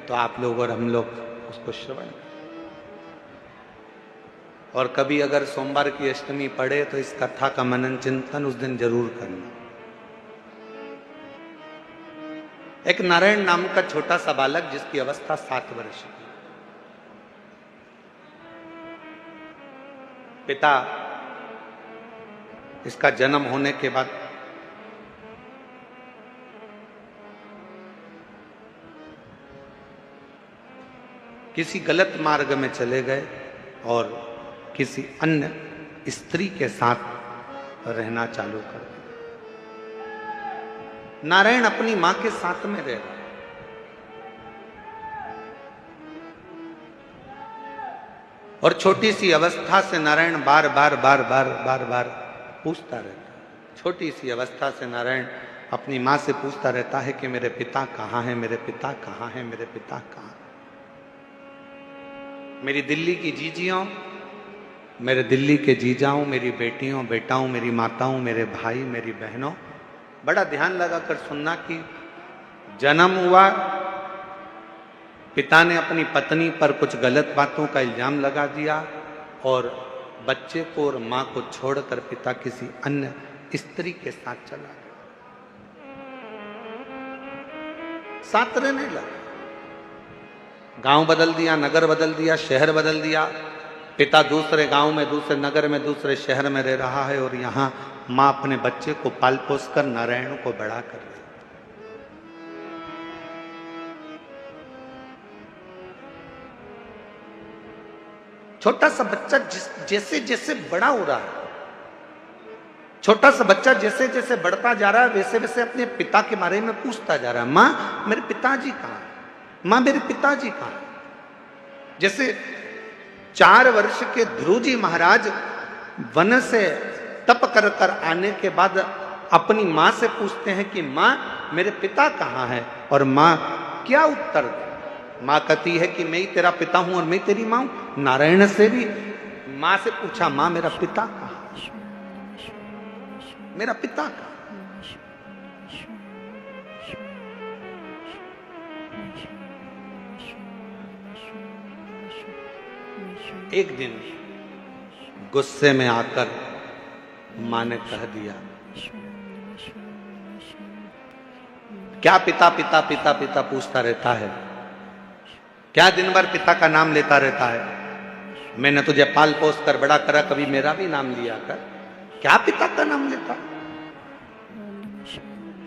तो आप लोग और हम लोग उसको श्रवण करें। और कभी अगर सोमवार की अष्टमी पड़े तो इस कथा का मनन चिंतन उस दिन जरूर करना। एक नारायण नाम का छोटा सा बालक जिसकी अवस्था 7 वर्ष की, पिता इसका जन्म होने के बाद किसी गलत मार्ग में चले गए और किसी अन्य स्त्री के साथ रहना चालू कर दिया। नारायण अपनी मां के साथ में रह रहा, और छोटी सी अवस्था से नारायण बार बार पूछता रहता है। छोटी सी अवस्था से नारायण अपनी मां से पूछता रहता है कि मेरे पिता कहाँ हैं, मेरे पिता कहाँ हैं, मेरे पिता कहाँ। मेरी दिल्ली की जीजियों, मेरे दिल्ली के जीजाओं, मेरी बेटियों बेटाओं, मेरी माताओं, मेरे भाई, मेरी बहनों, बड़ा ध्यान लगाकर सुनना कि जन्म हुआ, पिता ने अपनी पत्नी पर कुछ गलत बातों का इल्जाम लगा दिया और बच्चे को और मां को छोड़कर पिता किसी अन्य स्त्री के साथ चला गया, साथ रहने लगा। गांव बदल दिया, नगर बदल दिया, शहर बदल दिया। पिता दूसरे गांव में, दूसरे नगर में, दूसरे शहर में रह रहा है और यहां मां अपने बच्चे को पाल पोस कर नारायण को बड़ा कर रही। छोटा सा बच्चा जैसे जैसे बड़ा हो रहा है, छोटा सा बच्चा जैसे जैसे बढ़ता जा रहा है, वैसे वैसे अपने पिता के बारे में पूछता जा रहा है। मां मेरे पिताजी कहां है, मां मेरे पिताजी कहां है। जैसे 4 वर्ष के ध्रुव जी महाराज वन से तप कर कर आने के बाद अपनी मां से पूछते हैं कि मां मेरे पिता कहां है, और मां क्या उत्तर दे। मां कहती है कि मैं ही तेरा पिता हूं और मैं तेरी मां हूं। नारायण से भी मां से पूछा, मां मेरा पिता कहां है, मेरा पिता कहां। एक दिन गुस्से में आकर मां ने कह दिया, क्या पिता पिता पिता पिता पूछता रहता है, क्या दिन भर पिता का नाम लेता रहता है। मैंने तुझे पाल पोस कर बड़ा करा, कभी मेरा भी नाम लिया कर, क्या पिता का नाम लेता।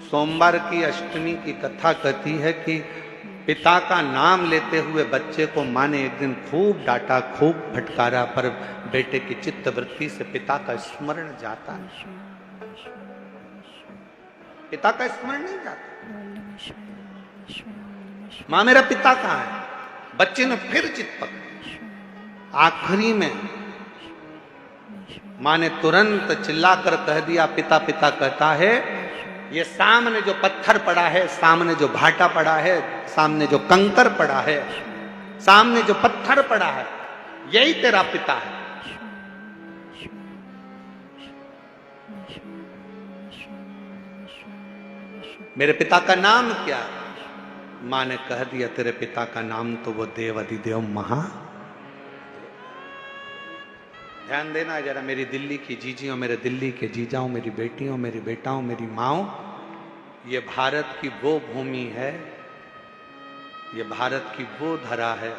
सोमवार की अष्टमी की कथा कहती है कि पिता का नाम लेते हुए बच्चे को मां ने एक दिन खूब डांटा, खूब फटकारा, पर बेटे की चित्त वृत्ति से पिता का स्मरण जाता है, पिता का स्मरण नहीं जाता। मां मेरा पिता कहां है। बच्चे ने फिर चित्त पकड़ा। आखिरी में मां ने तुरंत चिल्लाकर कह दिया, पिता पिता कहता है, ये सामने जो पत्थर पड़ा है, सामने जो भाटा पड़ा है, सामने जो कंकर पड़ा है, सामने जो पत्थर पड़ा है, यही तेरा पिता है। मेरे पिता का नाम क्या है। मां ने कह दिया, तेरे पिता का नाम तो वो देव अधिदेव महा। ध्यान देना जरा, मेरी दिल्ली की जीजियों, मेरे दिल्ली के जीजाओं, मेरी बेटियों, मेरी बेटाओं, मेरी माओ, ये भारत की वो भूमि है, ये भारत की वो धरा है,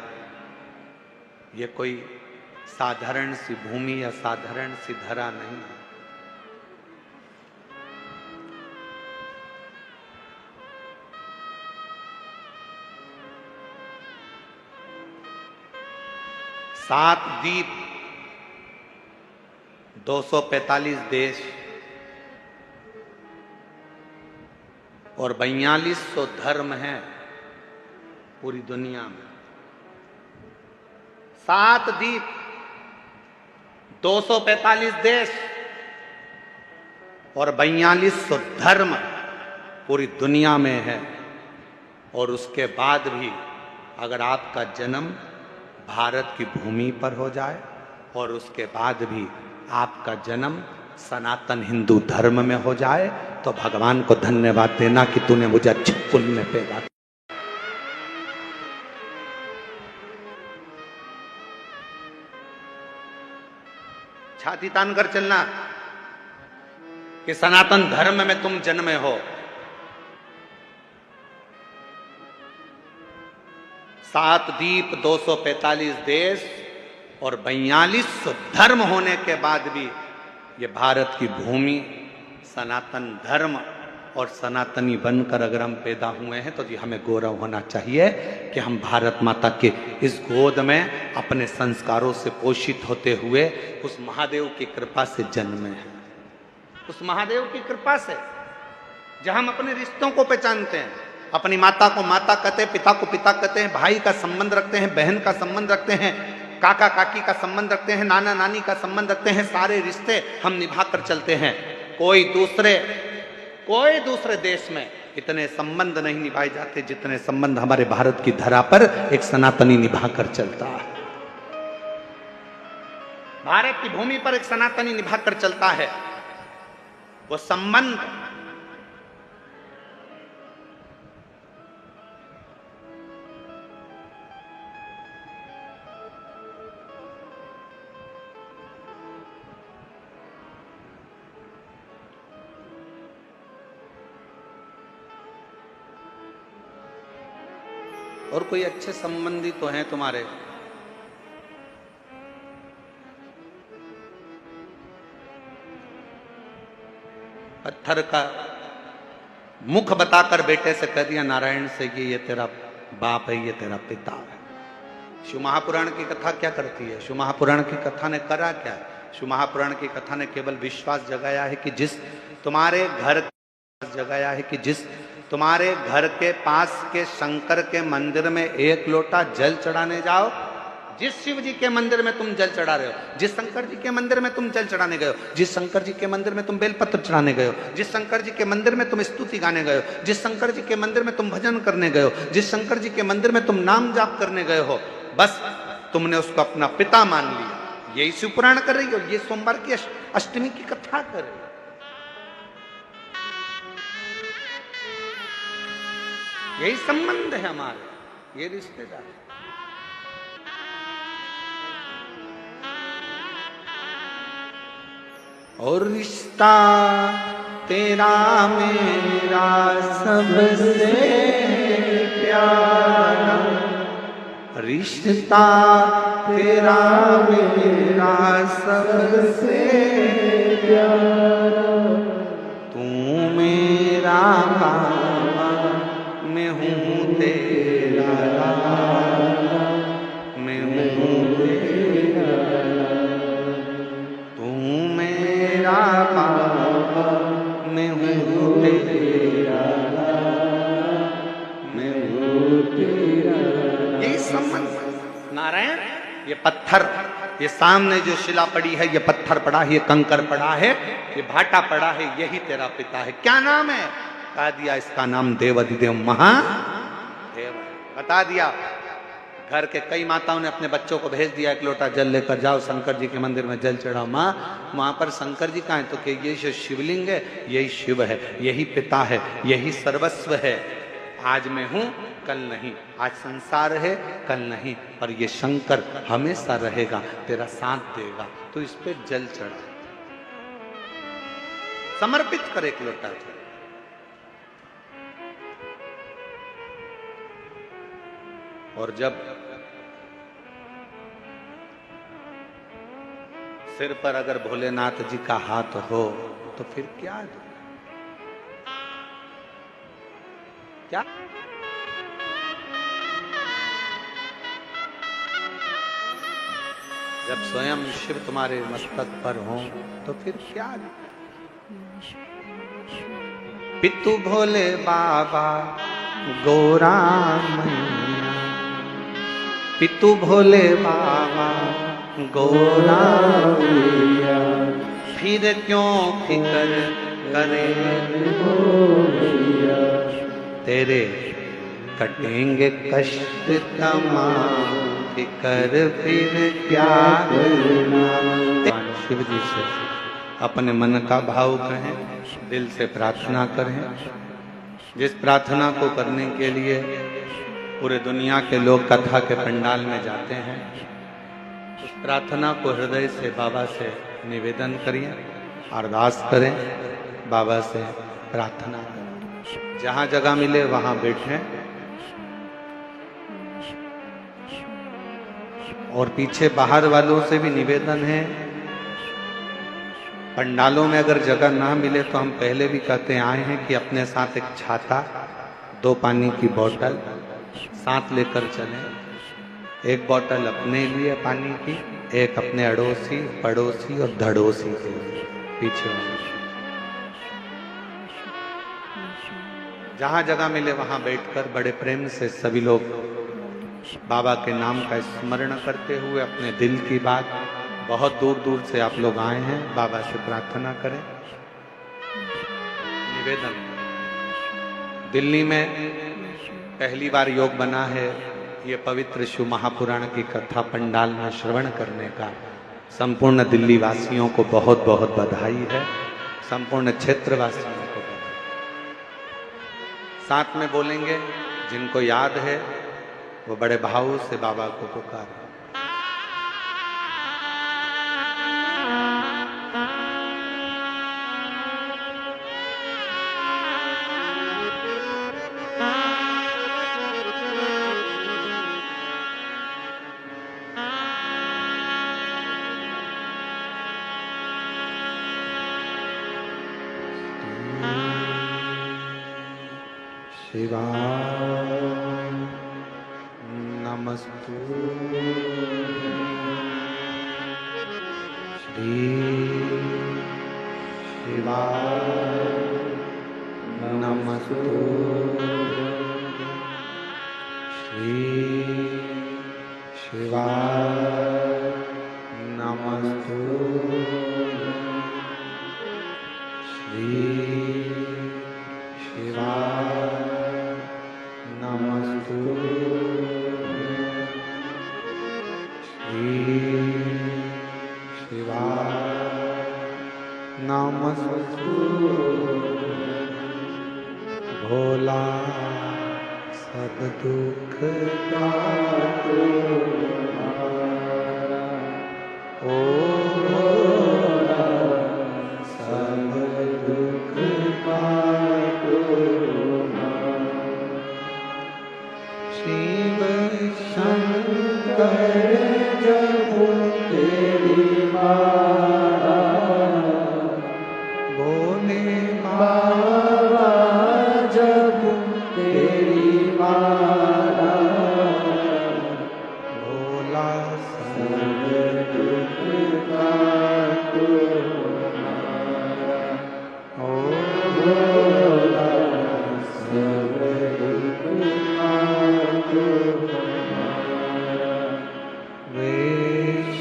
ये कोई साधारण सी भूमि या साधारण सी धरा नहीं है। 7 द्वीप, 245 देश और 4200 धर्म हैं पूरी दुनिया में। 7 द्वीप, 245 देश और 4200 धर्म पूरी दुनिया में है। और उसके बाद भी अगर आपका जन्म भारत की भूमि पर हो जाए और उसके बाद भी आपका जन्म सनातन हिंदू धर्म में हो जाए तो भगवान को धन्यवाद देना कि तूने मुझे अच्छे कुल में पैदा किया। छाती तान कर चलना कि सनातन धर्म में तुम जन्मे हो। 7 द्वीप, 245 देश और 4200 धर्म होने के बाद भी ये भारत की भूमि सनातन धर्म और सनातनी बनकर अगर हम पैदा हुए हैं तो जी हमें गौरव होना चाहिए कि हम भारत माता के इस गोद में अपने संस्कारों से पोषित होते हुए उस महादेव की कृपा से जन्मे हैं। उस महादेव की कृपा से जहां हम अपने रिश्तों को पहचानते हैं, अपनी माता को माता कहते हैं, पिता को पिता कहते हैं, भाई का संबंध रखते हैं, बहन का संबंध रखते हैं, काका काकी का संबंध रखते हैं, नाना नानी का संबंध रखते हैं। सारे रिश्ते हम निभा कर चलते हैं। कोई दूसरे देश में इतने संबंध नहीं निभाए जाते जितने संबंध हमारे भारत की धरा पर एक सनातनी निभा कर चलता है। भारत की भूमि पर एक सनातनी निभा कर चलता है। वो संबंध और कोई अच्छे संबंधी तो हैं तुम्हारे, पत्थर का मुख बताकर बेटे से कह दिया नारायण से कि ये तेरा बाप है, ये तेरा पिता है। शिव महापुराण की कथा क्या करती है? शिव महापुराण की कथा ने करा क्या? शिव महापुराण की कथा ने केवल विश्वास जगाया है कि जिस तुम्हारे घर के पास के शंकर के मंदिर में एक लोटा जल चढ़ाने जाओ, जिस शिव जी के मंदिर में तुम जल चढ़ा रहे हो, जिस शंकर जी के मंदिर में तुम जल चढ़ाने गए हो, जिस शंकर जी के मंदिर में तुम बेलपत्र चढ़ाने गए हो, जिस शंकर जी के मंदिर में तुम स्तुति गाने गए हो, जिस शंकर जी के मंदिर में तुम भजन करने गए हो, जिस शंकर जी के मंदिर में तुम नाम जाप करने गए हो, बस तुमने उसको अपना पिता मान लिया। यही शिव पुराण कर रही हो, ये सोमवार की अष्टमी की कथा कर रही हो। यही संबंध है हमारे, ये रिश्तेदार। और रिश्ता तेरा मेरा सबसे प्यारा, रिश्ता तेरा मेरा सबसे प्यारा, तू मेरा बाबा मैं हूँ तेरा लाला, मैं हूँ तेरा लाला, तू मेरा बाबा मैं हूँ तेरा लाला, मैं हूँ तेरा लाला। यही संबंध। नारायण ये पत्थर, ये सामने जो शिला पड़ी है, ये पत्थर पड़ा है, ये कंकर पड़ा है, ये भाटा पड़ा है, यही तेरा पिता है। क्या नाम है? बता दिया, इसका नाम देवाधिदेव महादेव है। बता दिया। घर के कई माताओं ने अपने बच्चों को भेज दिया, एक लोटा जल लेकर जाओ शंकर जी के मंदिर में जल चढ़ाओ। माँ वहां पर शंकर जी कहाँ है? तो कि ये जो शिवलिंग है यही शिव है, यही पिता है, यही सर्वस्व है। आज मैं हूं कल नहीं, आज संसार है कल नहीं, पर ये शंकर हमेशा रहेगा, तेरा साथ देगा। तो इस पे जल चढ़ा, समर्पित कर एक लोटा जल। और जब सिर पर अगर भोलेनाथ जी का हाथ हो तो फिर क्या क्या जब स्वयं शिव तुम्हारे मस्तक पर हो तो फिर क्या। पितु भोले बाबा गौरा मैया, पितु भोले बाबा गौरा मैया, फिर क्यों फिकर करे तेरे कटेंगे कष्ट तमाम, फिकर फिर क्या करना। शिव जी से अपने मन का भाव कहें, दिल से प्रार्थना करें। जिस प्रार्थना को करने के लिए पूरे दुनिया के लोग कथा के पंडाल में जाते हैं, उस प्रार्थना को हृदय से बाबा से निवेदन करिए, अरदास करें, बाबा से प्रार्थना करें। जहाँ जगह मिले वहाँ बैठें और पीछे बाहर वालों से भी निवेदन है, पंडालों में अगर जगह ना मिले तो हम पहले भी कहते आए हैं कि अपने साथ एक छाता, 2 पानी की बोतल साथ लेकर चलें। एक बोतल अपने लिए पानी की, एक अपने अड़ोसी, पड़ोसी और धड़ोसी के लिए पीछे वाले। जहाँ जगह मिले वहाँ बैठकर बड़े प्रेम से सभी लोग बाबा के नाम का स्मरण करते हुए अपने दिल की बात, बहुत दूर दूर से आप लोग आए हैं, बाबा से प्रार्थना करें, निवेदन। दिल्ली में पहली बार योग बना है, ये पवित्र शिव महापुराण की कथा पंडाल में श्रवण करने का संपूर्ण दिल्ली वासियों को बहुत बहुत बधाई है, संपूर्ण क्षेत्र वासियों को बधाई। साथ में बोलेंगे, जिनको याद है वो बड़े भाव से बाबा को पुकारें। शिवाय नमस्तुते, श्री शिवाय नमस्तुते, श्री शिवाय नमस्तुते, श्री शिवाय नमस्तुते, श्री शिवाय नमस्तुते। भोला सब दुख काटो हमारा, ओ भोला सब दुख काटो हमारा। शिव शंकर जब तेरी माला, भोले बाबा जब तेरी माला, भोला सब दुख काटो हमारा, ओ भोला सब दुख काटो हमारा। वेश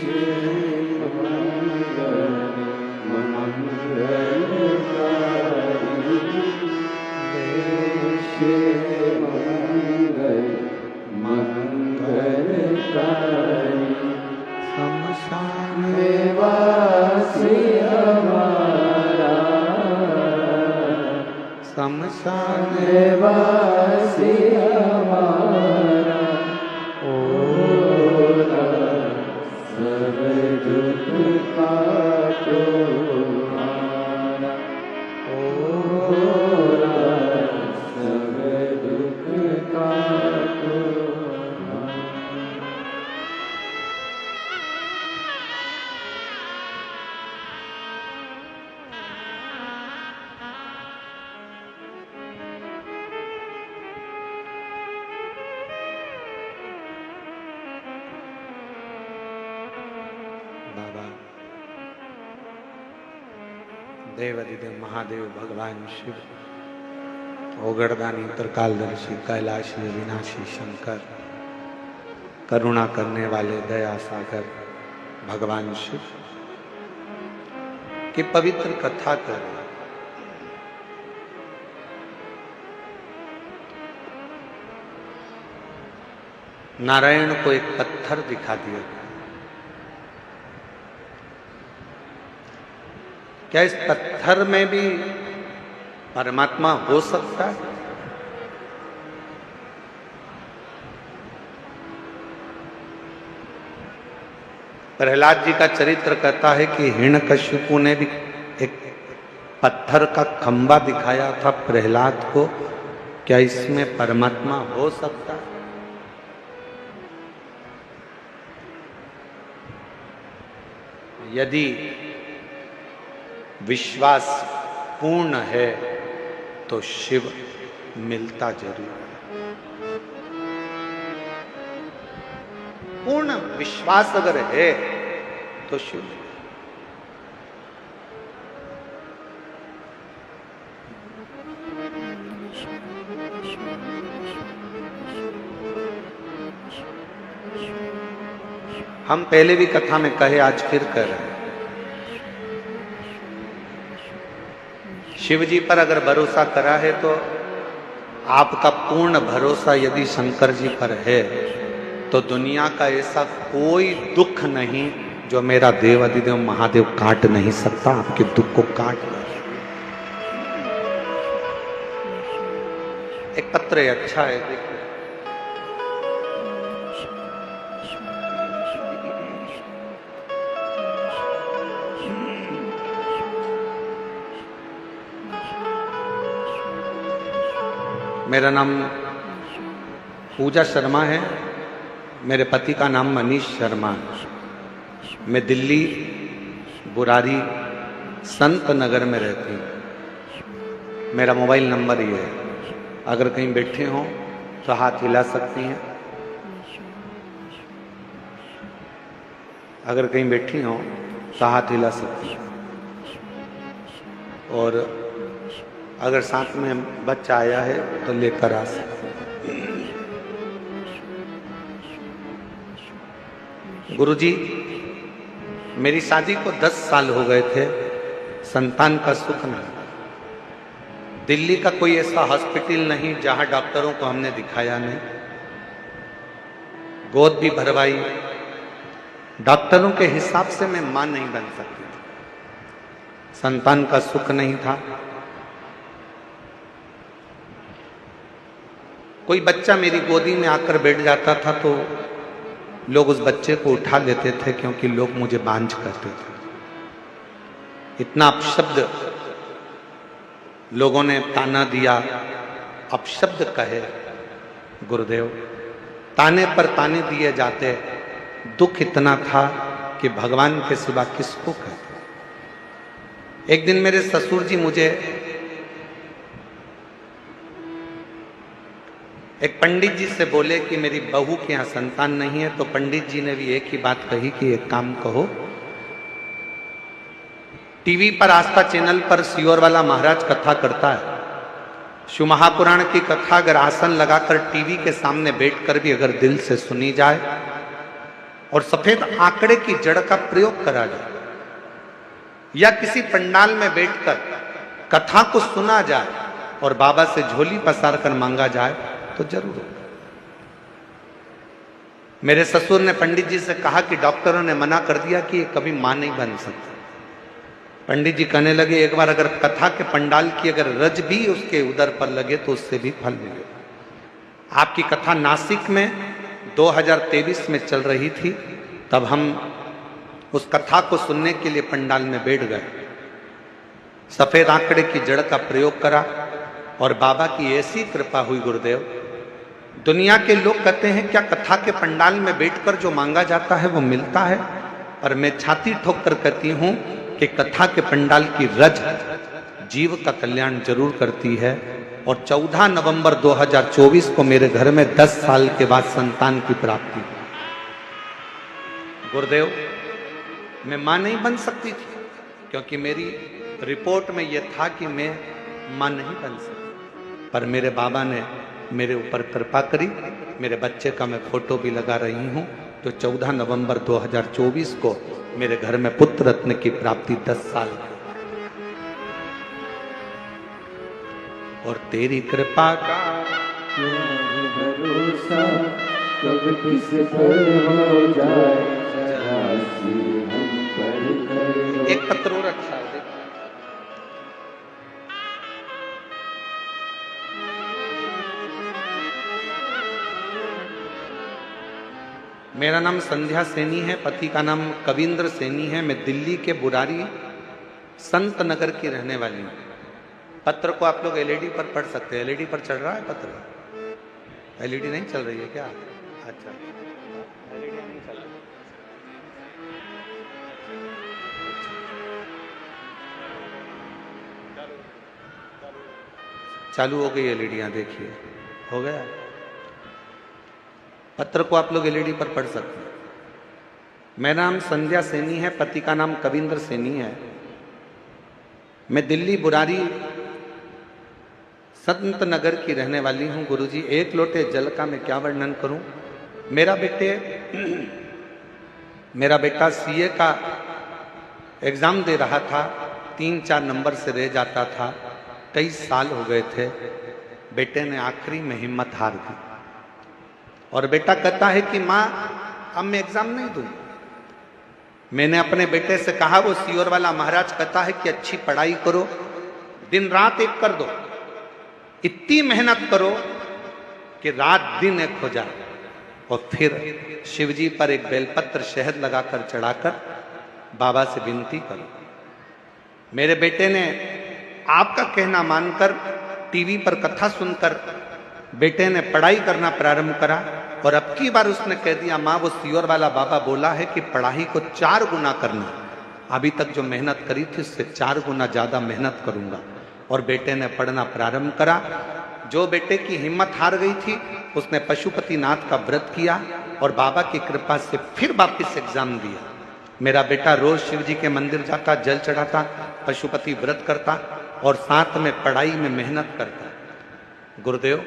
शमशान में वासी हमारा, शमशान में वासी हमारा, ओ सब दुख काटो हमारा, ओ सब दुख काटो हमारा। देवाधिदेव महादेव भगवान शिव, ओगड़दानी त्रिकालदर्शी कैलाशी अविनाशी शंकर, करुणा करने वाले दया सागर भगवान शिव की पवित्र कथा करें। नारायण को एक पत्थर दिखा दिया। क्या इस पत्थर में भी परमात्मा हो सकता है? प्रहलाद जी का चरित्र कहता है कि हिरण्यकशिपु ने भी एक पत्थर का खंबा दिखाया था प्रहलाद को। क्या इसमें परमात्मा हो सकता है? यदि विश्वास पूर्ण है तो शिव मिलता जरूर है। पूर्ण विश्वास अगर है तो शिव। हम पहले भी कथा में कहे, आज फिर कह रहे हैं, शिव जी पर अगर भरोसा करा है तो आपका पूर्ण भरोसा यदि शंकर जी पर है तो दुनिया का ऐसा कोई दुख नहीं जो मेरा देव अधिदेव महादेव काट नहीं सकता। आपके दुख को काट दे। एक पत्र है, अच्छा है, देखो। मेरा नाम पूजा शर्मा है, मेरे पति का नाम मनीष शर्मा है। मैं दिल्ली बुरारी संत नगर में रहती हूँ। मेरा मोबाइल नंबर ये है, अगर कहीं बैठे हों तो हाथ हिला सकती हैं। अगर कहीं बैठी हों तो हाथ हिला सकती हैं। और अगर साथ में बच्चा आया है तो लेकर आ सकते हैं। गुरुजी, मेरी शादी को 10 साल हो गए थे, संतान का सुख नहीं। दिल्ली का कोई ऐसा हॉस्पिटल नहीं जहां डॉक्टरों को हमने दिखाया नहीं। गोद भी भरवाई, डॉक्टरों के हिसाब से मैं मां नहीं बन सकती थी। संतान का सुख नहीं था। कोई बच्चा मेरी गोदी में आकर बैठ जाता था तो लोग उस बच्चे को उठा लेते थे, क्योंकि लोग मुझे बांझ कहते थे। इतना अपशब्द लोगों ने ताना दिया, अपशब्द कहे गुरुदेव, ताने पर ताने दिए जाते। दुख इतना था कि भगवान के सिवा किसको कहते। एक दिन मेरे ससुर जी मुझे एक पंडित जी से बोले कि मेरी बहू के यहाँ संतान नहीं है, तो पंडित जी ने भी एक ही बात कही कि एक काम कहो, टीवी पर आस्था चैनल पर सियोर वाला महाराज कथा करता है। शिव महापुराण की कथा अगर आसन लगाकर टीवी के सामने बैठकर भी अगर दिल से सुनी जाए और सफेद आंकड़े की जड़ का प्रयोग करा जाए, या किसी पंडाल में बैठकर कथा को सुना जाए और बाबा से झोली पसार कर मांगा जाए तो जरूर। मेरे ससुर ने पंडित जी से कहा कि डॉक्टरों ने मना कर दिया कि ये कभी मां नहीं बन सकती। पंडित जी कहने लगे, एक बार अगर कथा के पंडाल की अगर रज भी उसके उदर पर लगे तो उससे भी फल मिले। आपकी कथा नासिक में 2023 में चल रही थी, तब हम उस कथा को सुनने के लिए पंडाल में बैठ गए। सफेद आंकड़े की जड़ का प्रयोग करा और बाबा की ऐसी कृपा हुई गुरुदेव। दुनिया के लोग कहते हैं क्या कथा के पंडाल में बैठकर जो मांगा जाता है वो मिलता है? और मैं छाती ठोक कर कहती हूं कि कथा के पंडाल की रज जीव का कल्याण जरूर करती है। और 14 नवंबर 2024 को मेरे घर में 10 साल के बाद संतान की प्राप्ति। गुरुदेव, मैं मां नहीं बन सकती थी क्योंकि मेरी रिपोर्ट में यह था कि मैं मां नहीं बन सकता, पर मेरे बाबा ने मेरे ऊपर कृपा करी। मेरे बच्चे का मैं फोटो भी लगा रही हूं। तो 14 नवंबर 2024 को मेरे घर में पुत्र रत्न की प्राप्ति 10 साल की। और तेरी कृपा का भरोसा कब किस पर हो जाए, जरा सी हम पर कर। एक पत्र और अच्छा है। मेरा नाम संध्या सैनी है, पति का नाम कविंद्र सैनी है। मैं दिल्ली के बुरारी संत नगर की रहने वाली हूँ। पत्र को आप लोग एलईडी पर पढ़ सकते हैं। एलईडी पर चल रहा है पत्र? एलईडी नहीं चल रही है क्या? अच्छा, एलईडी नहीं चल रही। चालू हो गई एलईडियां, देखिए हो गया। पत्र को आप लोग एलईडी पर पढ़ सकते हैं। मेरा नाम संध्या सैनी है, पति का नाम कविंद्र सैनी है। मैं दिल्ली बुरारी संत नगर की रहने वाली हूं। गुरुजी, एक लोटे जल का मैं क्या वर्णन करूं। मेरा बेटा सीए का एग्जाम दे रहा था, 3-4 नंबर से रह जाता था। 23 साल हो गए थे। बेटे ने आखिरी में हिम्मत हार दी और बेटा कहता है कि माँ अब मैं एग्जाम नहीं दूं। मैंने अपने बेटे से कहा, वो सीओर वाला महाराज कहता है कि अच्छी पढ़ाई करो, दिन रात एक कर दो, इतनी मेहनत करो कि रात दिन एक हो जाए। और फिर शिवजी पर एक बेलपत्र शहद लगाकर चढ़ाकर बाबा से विनती करो। मेरे बेटे ने आपका कहना मानकर टीवी पर कथा सुनकर बेटे ने पढ़ाई करना प्रारंभ करा। और अब की बार उसने कह दिया, माँ वो सीओर वाला बाबा बोला है कि पढ़ाई को 4 गुना करना। अभी तक जो मेहनत करी थी उससे 4 गुना ज्यादा मेहनत करूंगा। और बेटे ने पढ़ना प्रारंभ करा। जो बेटे की हिम्मत हार गई थी उसने पशुपतिनाथ का व्रत किया और बाबा की कृपा से फिर वापिस एग्जाम दिया। मेरा बेटा रोज शिव जी के मंदिर जाता, जल चढ़ाता, पशुपति व्रत करता और साथ में पढ़ाई में मेहनत करता। गुरुदेव,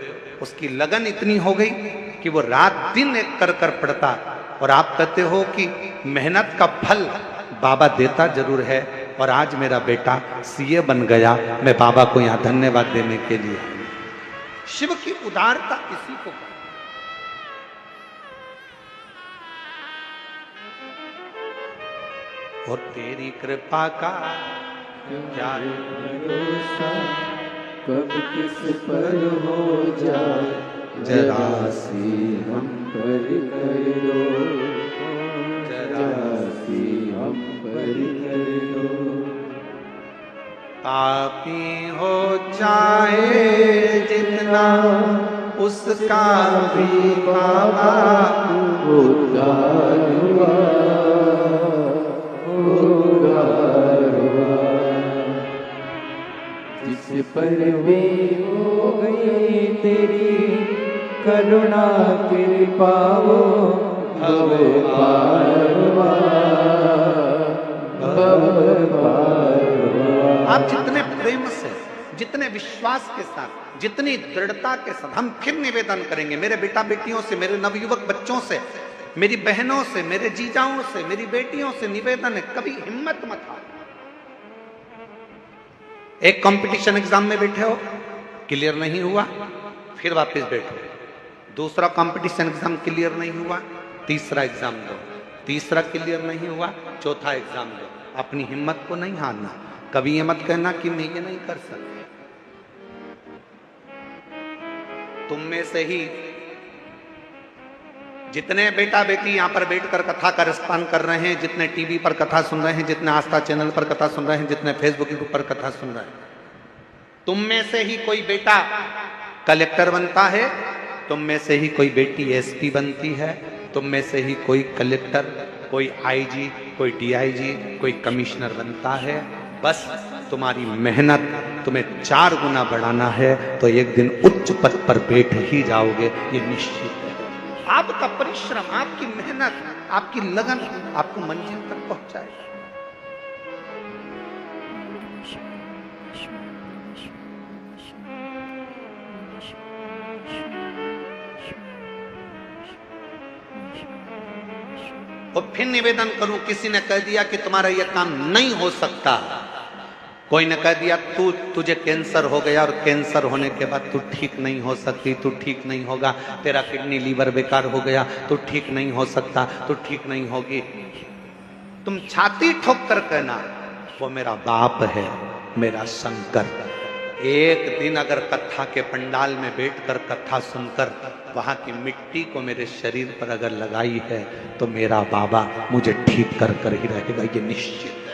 उसकी लगन इतनी हो गई कि वो रात दिन एक कर कर पढ़ता। और आप कहते हो कि मेहनत का फल बाबा देता जरूर है। और आज मेरा बेटा सीए बन गया। मैं बाबा को यहां धन्यवाद देने के लिए। शिव की उदारता इसी को कहते। और तेरी कृपा का क्या भरोसा कब किस पर हो जाए, जरा सी हम पर कर दो, जरा सी हम पर कर दो। पापी हो चाहे जितना उसका भी बाबा उद्धार हुआ, उद्धार हुआ। जिस पर भी हो गई तेरी करुणा कृपा, वो भव पार हुआ, भव पार हुआ। आप जितने प्रेम से, जितने विश्वास के साथ, जितनी दृढ़ता के साथ, हम फिर निवेदन करेंगे मेरे बेटा बेटियों से, मेरे नवयुवक बच्चों से, मेरी बहनों से, मेरे जीजाओं से, मेरी बेटियों से निवेदन है, कभी हिम्मत मत हारो। एक कंपटीशन एग्जाम में बैठे हो, क्लियर नहीं हुआ, फिर वापस बैठो। दूसरा कंपटीशन एग्जाम क्लियर नहीं हुआ, तीसरा एग्जाम दो। तीसरा क्लियर नहीं हुआ, चौथा एग्जाम दो। अपनी हिम्मत को नहीं हारना। कभी ये मत कहना कि मैं ये नहीं कर सकता। तुम में से ही जितने बेटा बेटी यहां पर बैठकर कथा का रसपान कर रहे हैं, जितने टीवी पर कथा सुन रहे हैं, जितने आस्था चैनल पर कथा सुन रहे हैं, जितने फेसबुक यूट्यूब पर कथा सुन रहे हैं, तुम में से ही कोई बेटा कलेक्टर बनता है, तुम में से ही कोई बेटी एसपी बनती है, तुम में से ही कोई कलेक्टर, कोई आईजी, कोई डीआईजी, कोई कमिश्नर बनता है। बस तुम्हारी मेहनत तुम्हें 4 गुना बढ़ाना है तो एक दिन उच्च पद पर बैठ ही जाओगे, ये निश्चित है। आपका परिश्रम, आपकी मेहनत, आपकी लगन आपको मंजिल तक पहुंचाएगा। और फिर निवेदन करूं, किसी ने कह दिया कि तुम्हारा यह काम नहीं हो सकता, कोई ने कह दिया तुझे कैंसर हो गया और कैंसर होने के बाद तू ठीक नहीं हो सकती, तू ठीक नहीं होगा, तेरा किडनी लीवर बेकार हो गया, तू ठीक नहीं हो सकता, तू ठीक नहीं होगी, तुम छाती ठोक कर कहना वो मेरा बाप है, मेरा शंकर। एक दिन अगर कथा के पंडाल में बैठकर कथा सुनकर वहां की मिट्टी को मेरे शरीर पर अगर लगाई है तो मेरा बाबा मुझे ठीक कर कर ही रहेगा, ये निश्चित।